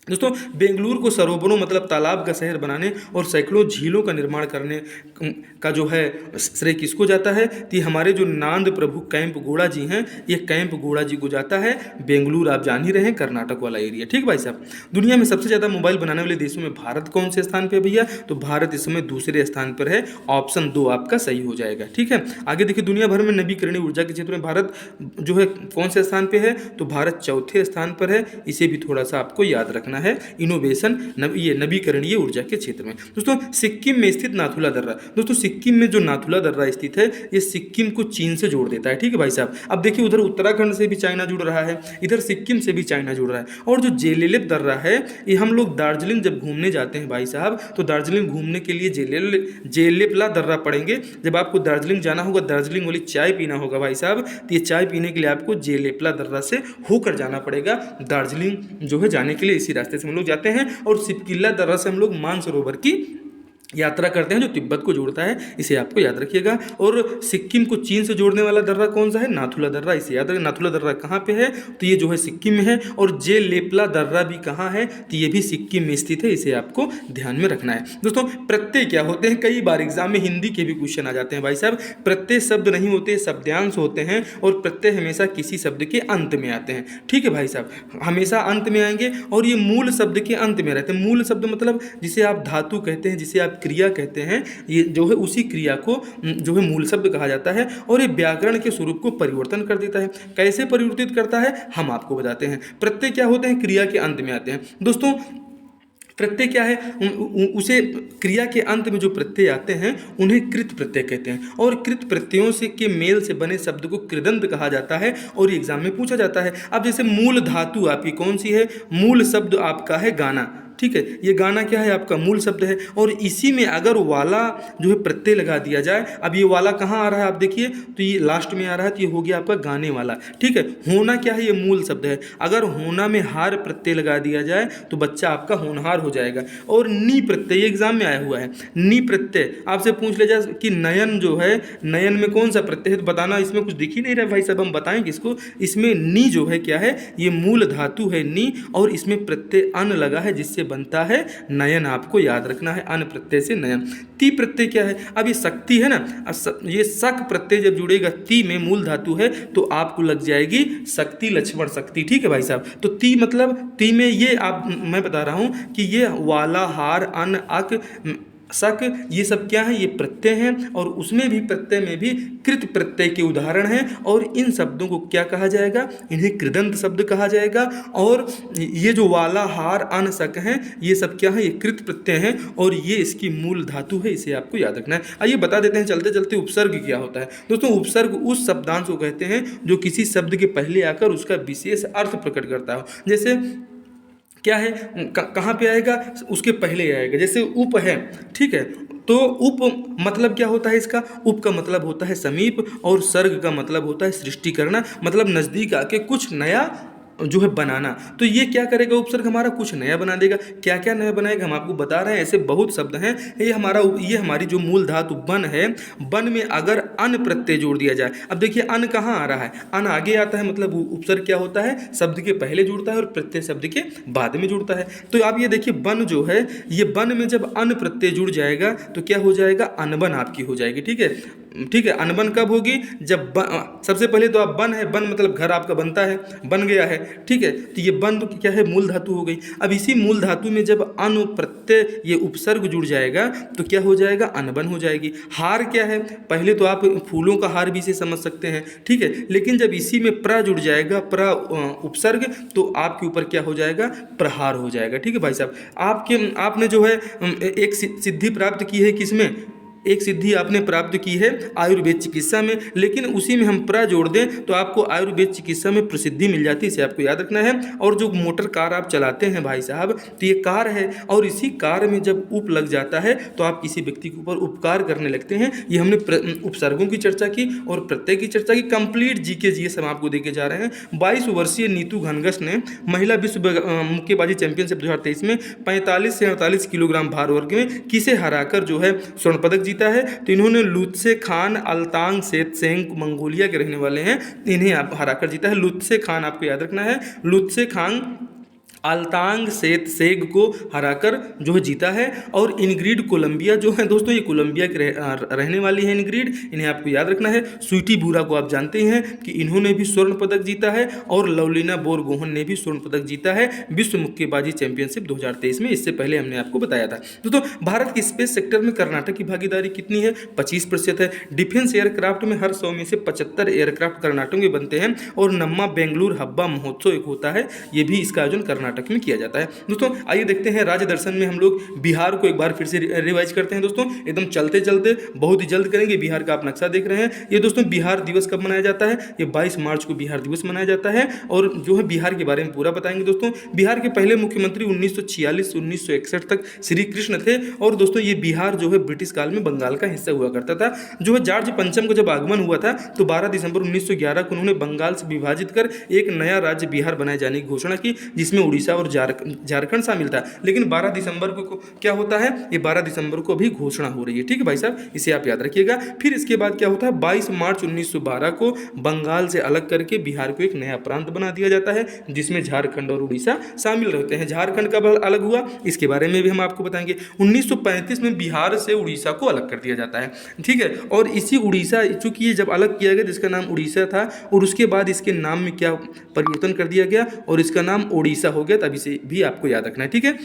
दोस्तों बेंगलुरु को सरोवरों मतलब तालाब का शहर बनाने और सैकड़ों झीलों का निर्माण करने का जो है श्रेय किसको जाता है, तो हमारे जो नांद प्रभु कैंप गौड़ा जी हैं, ये कैंप गौड़ा जी को जाता है। बेंगलुरु आप जान ही रहे हैं, कर्नाटक वाला एरिया। ठीक भाई साहब, दुनिया में सबसे ज़्यादा मोबाइल बनाने वाले देशों में भारत कौन से स्थान पर भैया, तो भारत इस समय दूसरे स्थान पर है, ऑप्शन 2 आपका सही हो जाएगा। ठीक है, आगे देखिए, दुनिया भर में नवीकरणीय ऊर्जा के क्षेत्र में भारत जो है कौन से स्थान पर है, तो भारत चौथे स्थान पर है, इसे भी थोड़ा सा आपको याद रखना है। इनोवेशन ये नवीकरणीय ऊर्जा के क्षेत्र में। दोस्तों सिक्किम में स्थित नाथुला दर्रा, दोस्तों सिक्किम में जो नाथुला दर्रा स्थित है ये सिक्किम को चीन से जोड़ देता है। ठीक है भाई साहब, अब देखिए उधर उत्तराखंड से भी चाइना जुड़ रहा है, इधर सिक्किम से भी चाइना जुड़ रहा है। और जो जेलेलिप दर्रा है, ये हम लोग दार्जिलिंग जब घूमने जाते हैं भाई साहब, तो दार्जिलिंग घूमने के लिए जेलेपला दर्रा पड़ेंगे। जब आपको दार्जिलिंग जाना होगा, दार्जिलिंग वाली चाय पीना होगा भाई साहब, तो ये चाय पीने के लिए आपको जेलेपला दर्रा से होकर जाना पड़ेगा। दार्जिलिंग जो है जाने के लिए इसी रास्ते से हम लोग जाते हैं, और सिपकिला दर्रा से हम लोग मानसरोवर की यात्रा करते हैं जो तिब्बत को जोड़ता है, इसे आपको याद रखिएगा। और सिक्किम को चीन से जोड़ने वाला दर्रा कौन सा है? नाथुला दर्रा, इसे याद रखें। नाथुला दर्रा कहाँ पे है? तो ये जो है सिक्किम में है। और जे लेपला दर्रा भी कहाँ है? तो ये भी सिक्किम में स्थित है, इसे आपको ध्यान में रखना है। दोस्तों प्रत्यय क्या होते हैं? कई बार एग्जाम में हिंदी के भी क्वेश्चन आ जाते हैं भाई साहब। प्रत्यय शब्द नहीं होते, शब्दांश होते हैं, और प्रत्यय हमेशा किसी शब्द के अंत में आते हैं। ठीक है भाई साहब, हमेशा अंत में आएंगे, और ये मूल शब्द के अंत में रहते हैं। मूल शब्द मतलब जिसे आप धातु कहते हैं, जिसे आप क्रिया कहते हैं, ये जो है उसी क्रिया को जो है मूल शब्द कहा जाता है। और ये व्याकरण के स्वरूप को परिवर्तन कर देता है। कैसे परिवर्तित करता है हम आपको बताते हैं। प्रत्यय क्या होते हैं? क्रिया के अंत में आते हैं। दोस्तों प्रत्यय क्या है? उसे क्रिया के अंत में जो प्रत्यय आते हैं उन्हें कृत प्रत्यय कहते हैं। और कृत प्रत्ययों से के मेल से बने शब्द को कृदंत कहा जाता है, और ये एग्जाम में पूछा जाता है। अब जैसे मूल धातु आपकी कौन सी है? मूल शब्द आपका है गाना। ठीक है, ये गाना क्या है? आपका मूल शब्द है। और इसी में अगर वाला जो है प्रत्यय लगा दिया जाए, अब ये वाला कहाँ आ रहा है आप देखिए, तो ये लास्ट में आ रहा है, तो ये हो गया आपका गाने वाला। ठीक है, होना क्या है? ये मूल शब्द है। अगर होना में हार प्रत्यय लगा दिया जाए तो बच्चा आपका होनहार हो जाएगा। और नी प्रत्यय, ये एग्जाम में आया हुआ है। नी प्रत्यय आपसे पूछ ले जाए कि नयन जो है, नयन में कौन सा प्रत्यय है, तो बताना। इसमें कुछ दिख ही नहीं रहा भाई साहब, हम बताएं किसको? इसमें नी जो है क्या है? ये मूल धातु है नी, और इसमें प्रत्यय अन लगा है, जिससे बनता है नयन। आपको याद रखना है, अन प्रत्यय से नयन। ती प्रत्यय क्या है? अब ये शक्ति है ना, ये शक प्रत्यय जब जुड़ेगा ती में, मूल धातु है, तो आपको लग जाएगी शक्ति, लक्ष्मण शक्ति। ठीक है भाई साहब, तो ती मतलब ती में ये आप, मैं बता रहा हूं कि ये वाला, हार, अन, अक, शक, ये सब क्या है? ये प्रत्यय हैं। और उसमें भी प्रत्यय में भी कृत प्रत्यय के उदाहरण हैं। और इन शब्दों को क्या कहा जाएगा? इन्हें कृदंत शब्द कहा जाएगा। और ये जो वाला, हार, अन, शक हैं, ये सब क्या है? ये कृत प्रत्यय हैं, और ये इसकी मूल धातु है, इसे आपको याद रखना है। आइए बता देते हैं चलते चलते उपसर्ग क्या होता है। दोस्तों उपसर्ग उस शब्दांश को कहते हैं जो किसी शब्द के पहले आकर उसका विशेष अर्थ प्रकट करता हो। जैसे क्या है, कहाँ पे आएगा? उसके पहले आएगा। जैसे उप है, ठीक है, तो उप मतलब क्या होता है इसका? उप का मतलब होता है समीप, और सर्ग का मतलब होता है सृष्टि करना, मतलब नज़दीक आके कुछ नया जो है बनाना। तो ये क्या करेगा? उपसर्ग हमारा कुछ नया बना देगा। क्या क्या नया बनाएगा हम आपको बता रहे हैं, ऐसे बहुत शब्द हैं। ये हमारी जो मूल धातु बन है, बन में अगर अन प्रत्यय जोड़ दिया जाए, अब देखिए अन कहाँ आ रहा है? अन आगे आता है, मतलब उपसर्ग क्या होता है? शब्द के पहले जुड़ता है और प्रत्यय शब्द के बाद में जुड़ता है। तो आप ये देखिए बन जो है, ये बन में जब अन प्रत्यय जुड़ जाएगा तो क्या हो जाएगा? अनबन आपकी हो जाएगी। ठीक है, ठीक है, अनबन कब होगी? जब सबसे पहले तो आप बन है, बन मतलब घर आपका बनता है, बन गया है। ठीक है, तो ये बन तो क्या है? मूल धातु हो गई। अब इसी मूल धातु में जब अन प्रत्यय ये उपसर्ग जुड़ जाएगा तो क्या हो जाएगा? अनबन हो जाएगी। हार क्या है? पहले तो आप फूलों का हार भी से समझ सकते हैं, ठीक है, लेकिन जब इसी में प्र जुड़ जाएगा, प्र उपसर्ग, तो आपके ऊपर क्या हो जाएगा? प्रहार हो जाएगा। ठीक है भाई साहब, आपने जो है एक सिद्धि प्राप्त की है किसमें? एक सिद्धि आपने प्राप्त की है आयुर्वेद चिकित्सा में, लेकिन उसी में हम प्रा जोड़ दें तो आपको आयुर्वेद चिकित्सा में प्रसिद्धि मिल जाती है, इसे आपको याद रखना है। और जो मोटर कार आप चलाते हैं भाई साहब, तो ये कार है, और इसी कार में जब उप लग जाता है तो आप किसी व्यक्ति के ऊपर उपकार करने लगते हैं। ये हमने उपसर्गों की चर्चा की और प्रत्यय की चर्चा की। कंप्लीट जीके जीएस हम आपको देके जा रहे हैं। 22 वर्षीय नीतू घनघस ने महिला विश्व मुक्केबाजी चैंपियनशिप 2023 में 45 से 48 किलोग्राम भार वर्ग में किसे हराकर जो है स्वर्ण पदक जीता है? तो इन्होंने लुत्से खान अल्तांग सेत्सेंग मंगोलिया के रहने वाले हैं, इन्हें आप हराकर जीता है। लुत्से खान आपको याद रखना है, लुत्से खान अल्तांग सेत्सेग को हराकर जो है जीता है। और इनग्रिड कोलंबिया जो है दोस्तों, ये कोलंबिया के रहने वाली है इनग्रिड, इन्हें आपको याद रखना है। स्वीटी बूरा को आप जानते हैं कि इन्होंने भी स्वर्ण पदक जीता है, और लवलीना बोरगोहन ने भी स्वर्ण पदक जीता है विश्व मुक्केबाजी चैंपियनशिप 2023 में। इससे पहले हमने आपको बताया था। दोस्तों भारत के स्पेस सेक्टर में कर्नाटक की भागीदारी कितनी है? 25% है। डिफेंस एयरक्राफ्ट में हर 100 में से 75 एयरक्राफ्ट कर्नाटक में बनते हैं। और नम्मा बेंगलुरु हब्बा महोत्सव एक होता है, ये भी इसका आयोजन कर्नाटक में किया जाता है। दोस्तों आइए देखते हैं राज्य दर्शन में हम लोग बिहार को एक बार फिर से रिवाइज करते हैं। दोस्तों एकदम चलते चलते बहुत ही जल्द करेंगे। बिहार का आप नक्शा देख रहे हैं। ये दोस्तों बिहार दिवस कब मनाया जाता है? ये 22 मार्च को बिहार दिवस मनाया जाता है। और जो है बिहार के बारे में पूरा बताएंगे। दोस्तों बिहार के पहले मुख्यमंत्री 1946 से 1961 तक श्री कृष्ण थे। और दोस्तों ये बिहार जो है ब्रिटिश काल में बंगाल का हिस्सा हुआ करता था। जो है जॉर्ज पंचम का जब आगमन हुआ था तो 12 दिसंबर 1911 को उन्होंने बंगाल से विभाजित कर एक नया राज्य बिहार बनाए जाने की घोषणा की, जिसमें उड़ीसा उड़ीसा और झारखंड शामिल था, लेकिन 12 दिसंबर को क्या होता है, ये 12 दिसंबर को अभी घोषणा हो रही है। ठीक है भाई साहब, इसे आप याद रखिएगा। फिर इसके बाद क्या होता है, 22 मार्च 1912 को बंगाल से अलग करके बिहार को एक नया प्रांत बना दिया जाता है, जिसमें झारखंड और उड़ीसा शामिल रहते हैं। झारखंड कब अलग हुआ, इसके बारे में भी हम आपको बताएंगे। 1935 में बिहार से उड़ीसा को अलग कर दिया जाता है। ठीक है, और इसी उड़ीसा, चूंकि ये जब अलग किया गया जिसका नाम उड़ीसा था, और उसके बाद इसके नाम में क्या परिवर्तन कर दिया गया और इसका नाम ओडिशा हो गया, तब इसे भी आपको याद रखना है। ठीक है,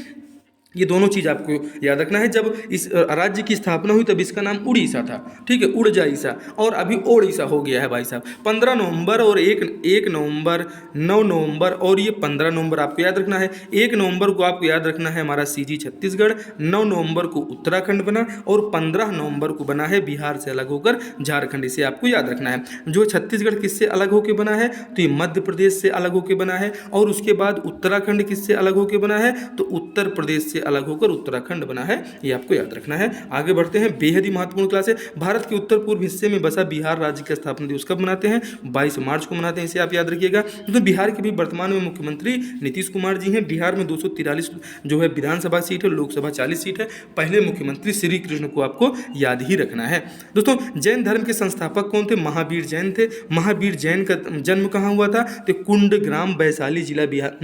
ये दोनों चीज़ आपको याद रखना है। जब इस राज्य की स्थापना हुई तब इसका नाम उड़ीसा था। ठीक है, उड़जाईसा, और अभी ओडिशा हो गया है भाई साहब। 15 नवंबर और 1 नवंबर, 9 नवंबर और ये 15 नवंबर आपको याद रखना है। 1 नवंबर को आपको याद रखना है हमारा सीजी छत्तीसगढ़, 9 नवंबर को उत्तराखंड बना, और 15 नवंबर को बना है बिहार से अलग होकर झारखंड। इसे आपको याद रखना है। जो छत्तीसगढ़ किससे अलग होकर बना है, तो ये मध्य प्रदेश से अलग होकर बना है, और उसके बाद उत्तराखंड किससे अलग होकर बना है, तो उत्तर प्रदेश से अलग होकर उत्तराखंड बना है। ये आपको याद रखना है। आगे बढ़ते हैं, बेहद ही महत्वपूर्ण क्लास है। भारत के उत्तर पूर्व हिस्से में बसा बिहार राज्य का स्थापना दिवस कब मनाते हैं, 22 मार्च को मनाते हैं। इसे आप याद रखिएगा। तो बिहार के भी वर्तमान में मुख्यमंत्री नीतीश कुमार जी हैं। बिहार में 243 जो है विधानसभा सीट है, लोकसभा 40 सीट है। पहले मुख्यमंत्री श्री कृष्ण को आपको याद ही रखना है। दोस्तों, जैन धर्म के संस्थापक कौन थे, महावीर जैन थे। महावीर जैन का जन्म कहाँ हुआ था, तो कुंडग्राम वैशाली जिला बिहार,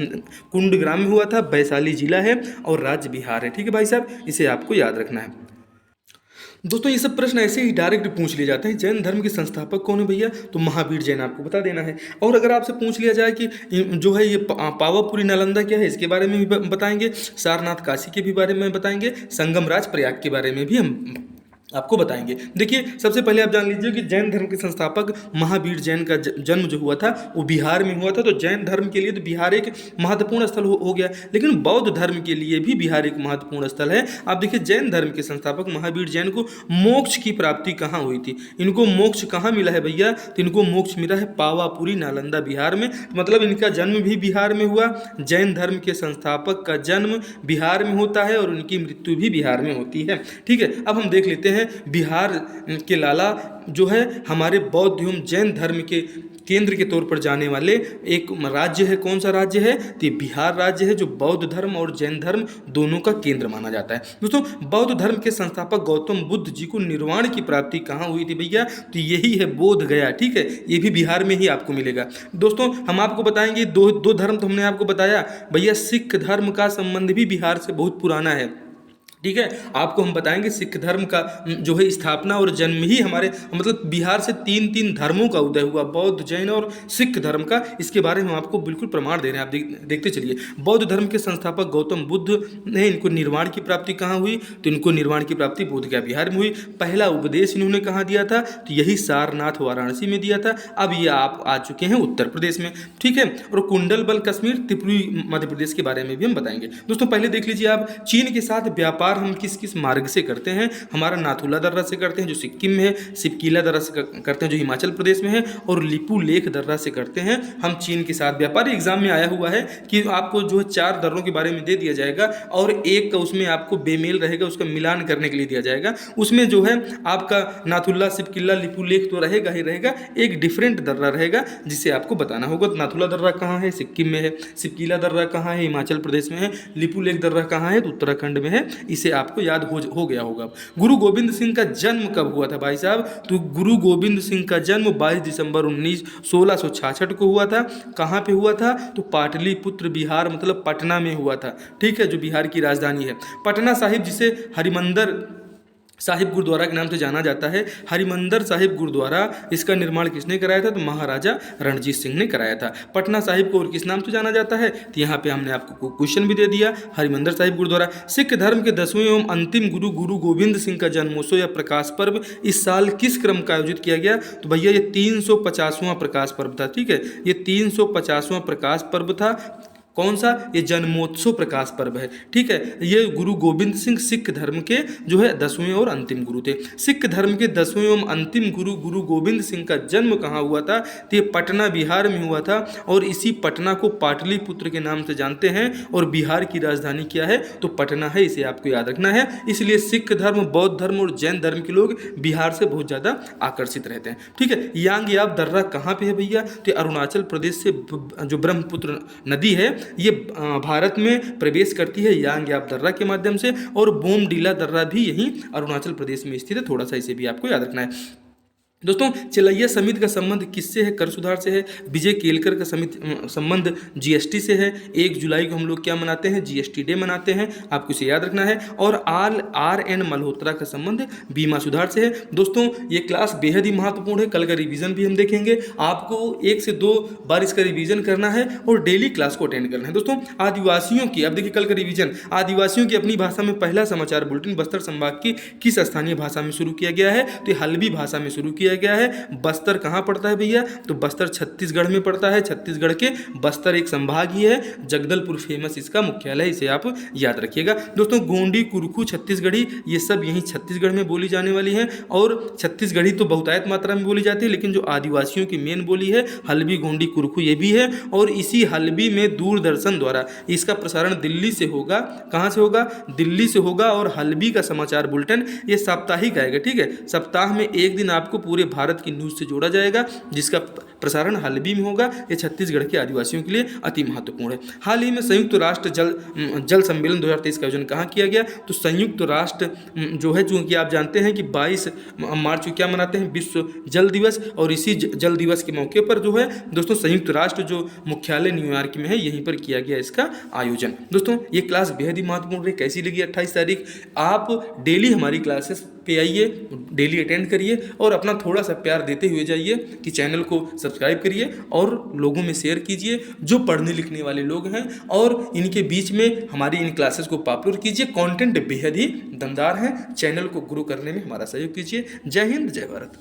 कुंडग्राम में हुआ था। वैशाली जिला है और राज्य बिहार है। ठीक है भाई साहब, इसे आपको याद रखना है। दोस्तों, ये सब प्रश्न ऐसे ही डायरेक्ट पूछ लिए जाते हैं। जैन धर्म के संस्थापक कौन है भैया, तो महावीर जैन आपको बता देना है। और अगर आपसे पूछ लिया जाए कि जो है ये पावापुरी नालंदा क्या है, इसके बारे में भी बताएंगे। सारनाथ काशी के भी बारे में बताएंगे। संगमराज प्रयाग के बारे में भी हम आपको बताएंगे। देखिए, सबसे पहले आप जान लीजिए कि जैन धर्म के संस्थापक महावीर जैन का जन्म जो हुआ था वो बिहार में हुआ था। तो जैन धर्म के लिए तो बिहार एक महत्वपूर्ण स्थल हो गया, लेकिन बौद्ध धर्म के लिए भी बिहार एक महत्वपूर्ण स्थल है। आप देखिए, जैन धर्म के संस्थापक महावीर जैन को मोक्ष की प्राप्ति कहाँ हुई थी, इनको मोक्ष कहाँ मिला है भैया, तो इनको मोक्ष मिला है पावापुरी नालंदा बिहार में। मतलब इनका जन्म भी बिहार में हुआ। जैन धर्म के संस्थापक का जन्म बिहार में होता है और उनकी मृत्यु भी बिहार में होती है। ठीक है, अब हम देख लेते हैं बिहार के लाला जो है हमारे बौद्ध एवं जैन धर्म के केंद्र के तौर पर जाने वाले एक राज्य है। कौन सा राज्य है, तो बिहार राज्य है, जो बौद्ध धर्म और जैन धर्म दोनों का केंद्र माना जाता है। दोस्तों, बौद्ध धर्म के संस्थापक गौतम बुद्ध जी को निर्वाण की प्राप्ति कहाँ हुई थी भैया, तो यही है बोध गया। ठीक है, ये भी बिहार में ही आपको मिलेगा। दोस्तों, हम आपको बताएंगे दो धर्म तो हमने आपको बताया भैया। सिख धर्म का संबंध भी बिहार से बहुत पुराना है। ठीक है, आपको हम बताएंगे सिख धर्म का जो है स्थापना और जन्म ही हमारे मतलब बिहार से तीन धर्मों का उदय हुआ, बौद्ध, जैन और सिख धर्म का। इसके बारे में हम आपको बिल्कुल प्रमाण दे रहे हैं, आप देखते चलिए। बौद्ध धर्म के संस्थापक गौतम बुद्ध ने इनको निर्वाण की प्राप्ति कहाँ हुई, तो इनको निर्वाण की प्राप्ति बोधगया बिहार में हुई। पहला उपदेश इन्होंने कहाँ दिया था, तो यही सारनाथ वाराणसी में दिया था। अब ये आप आ चुके हैं उत्तर प्रदेश में। ठीक है, और कुंडलबल कश्मीर, त्रिपुरी मध्य प्रदेश के बारे में भी हम बताएंगे। दोस्तों, पहले देख लीजिए आप, चीन के साथ व्यापार हम किस किस मार्ग से करते हैं। हमारा नाथुला दर्रा से करते हैं जो सिक्किम में है, सिपकीला दर्रा से करते हैं जो हिमाचल प्रदेश में है, और लिपू लेख दर्रा से करते हैं हम चीन के साथ व्यापार। एग्जाम में आया हुआ है कि आपको जो है 4 दर्रों के बारे में दे दिया जाएगा और एक का उसमें आपको बेमेल रहेगा, उसका मिलान करने के लिए दिया जाएगा। उसमें जो है आपका नाथुला, सिपकीला, लिपू लेख तो रहेगा ही रहेगा, एक डिफरेंट दर्रा रहेगा जिसे आपको बताना होगा। नाथुला दर्रा कहाँ है, सिक्किम में है। सिपकीला दर्रा कहाँ है, हिमाचल प्रदेश में है। लिपू लेख दर्रा कहाँ है, तो उत्तराखंड में है। इसे आपको याद हो गया होगा। गुरु गोविंद सिंह का जन्म कब हुआ था भाई साहब, तो गुरु गोविंद सिंह का जन्म 22 दिसंबर 1666 को हुआ था। कहाँ पे हुआ था, तो पाटलिपुत्र बिहार मतलब पटना में हुआ था। ठीक है, जो बिहार की राजधानी है। पटना साहिब जिसे हरिमंदर साहिब गुरुद्वारा के नाम से जाना जाता है। हरिमंदर साहिब गुरुद्वारा, इसका निर्माण किसने कराया था, तो महाराजा रणजीत सिंह ने कराया था। पटना साहिब को और किस नाम से जाना जाता है, तो यहाँ पे हमने आपको क्वेश्चन भी दे दिया, हरिमंदर साहिब गुरुद्वारा। सिख धर्म के 10वें एवं अंतिम गुरु गुरु गोविंद सिंह का जन्मोत्सव या प्रकाश पर्व इस साल किस क्रम का आयोजित किया गया, तो भैया ये 350वां प्रकाश पर्व था। ठीक है, ये 350वां प्रकाश पर्व था। कौन सा, ये जन्मोत्सव प्रकाश पर्व है। ठीक है, ये गुरु गोविंद सिंह सिख धर्म के जो है 10वें और अंतिम गुरु थे। सिख धर्म के 10वें एवं अंतिम गुरु गुरु गोविंद सिंह का जन्म कहाँ हुआ था, तो ये पटना बिहार में हुआ था। और इसी पटना को पाटलिपुत्र के नाम से जानते हैं और बिहार की राजधानी क्या है, तो पटना है। इसे आपको याद रखना है। इसलिए सिख धर्म, बौद्ध धर्म और जैन धर्म के लोग बिहार से बहुत ज़्यादा आकर्षित रहते हैं। ठीक है, यांगयाब दर्रा कहाँ पे है भैया, तो अरुणाचल प्रदेश से जो ब्रह्मपुत्र नदी है ये भारत में प्रवेश करती है यांग्याप दर्रा के माध्यम से, और बोमडीला दर्रा भी यहीं अरुणाचल प्रदेश में स्थित है। थोड़ा सा इसे भी आपको याद रखना है। दोस्तों, चिलैया समिति का संबंध किससे है? कर सुधार से है। विजय केलकर का संबंध जीएसटी से है। 1 जुलाई को हम लोग क्या मनाते हैं? जीएसटी डे मनाते हैं, आपको इसे याद रखना है। और आर एन मल्होत्रा का संबंध बीमा सुधार से है। दोस्तों, ये क्लास बेहद ही महत्वपूर्ण है, कल का रिवीजन भी हम देखेंगे। आपको 1 से 2 बार इसका रिवीजन करना है और डेली क्लास को अटेंड करना है। दोस्तों, आदिवासियों की, अब देखिए कल का रिवीजन, आदिवासियों की अपनी भाषा में पहला समाचार बुलेटिन बस्तर संभाग की किस स्थानीय भाषा में शुरू किया गया है? तो ये हल्बी भाषा में शुरू किया गया है। बस्तर कहां पड़ता है भैया? तो बस्तर छत्तीसगढ़ में पड़ता है। छत्तीसगढ़ के बस्तर एक संभाग ही है। जगदलपुर फेमस इसका मुख्यालय है, इसे आप याद रखिएगा। दोस्तों, गोंडी, कुरुखू, छत्तीसगढ़ी, ये सब यहीं छत्तीसगढ़ में बोली जाने वाली है। और छत्तीसगढ़ी तो बहुतायत मात्रा में बोली जाती है, लेकिन जो आदिवासियों की मेन बोली है हल्बी, गोंडी, कुरुखू, ये भी है। और इसी हल्बी में दूरदर्शन द्वारा इसका प्रसारण दिल्ली से होगा। कहां से होगा? दिल्ली से होगा। और हल्बी का समाचार बुलेटिन ये साप्ताहिक आएगा, ठीक है। सप्ताह में एक दिन आपको पूरे भारत की न्यूज़ से जोड़ा जाएगा, जिसका प्रसारण हल्बी में होगा। ये छत्तीसगढ़ के आदिवासियों के लिए अति महत्वपूर्ण है। हाल ही में संयुक्त राष्ट्र जल सम्मेलन 2023 का आयोजन कहाँ किया गया? तो संयुक्त राष्ट्र जो है, चूँकि आप जानते हैं कि 22 मार्च को क्या मनाते हैं? विश्व जल दिवस। और इसी जल दिवस के मौके पर जो है दोस्तों, संयुक्त राष्ट्र जो मुख्यालय न्यूयॉर्क में है, यहीं पर किया गया इसका आयोजन। दोस्तों, ये क्लास बेहद ही महत्वपूर्ण है। कैसी लगी 28 तारीख? आप डेली हमारी क्लासेस पे आइए, डेली अटेंड करिए और अपना थोड़ा सा प्यार देते हुए जाइए कि चैनल को सब्सक्राइब करिए और लोगों में शेयर कीजिए जो पढ़ने लिखने वाले लोग हैं, और इनके बीच में हमारी इन क्लासेस को पॉपुलर कीजिए। कंटेंट बेहद ही दमदार है। चैनल को ग्रो करने में हमारा सहयोग कीजिए। जय हिंद, जय भारत।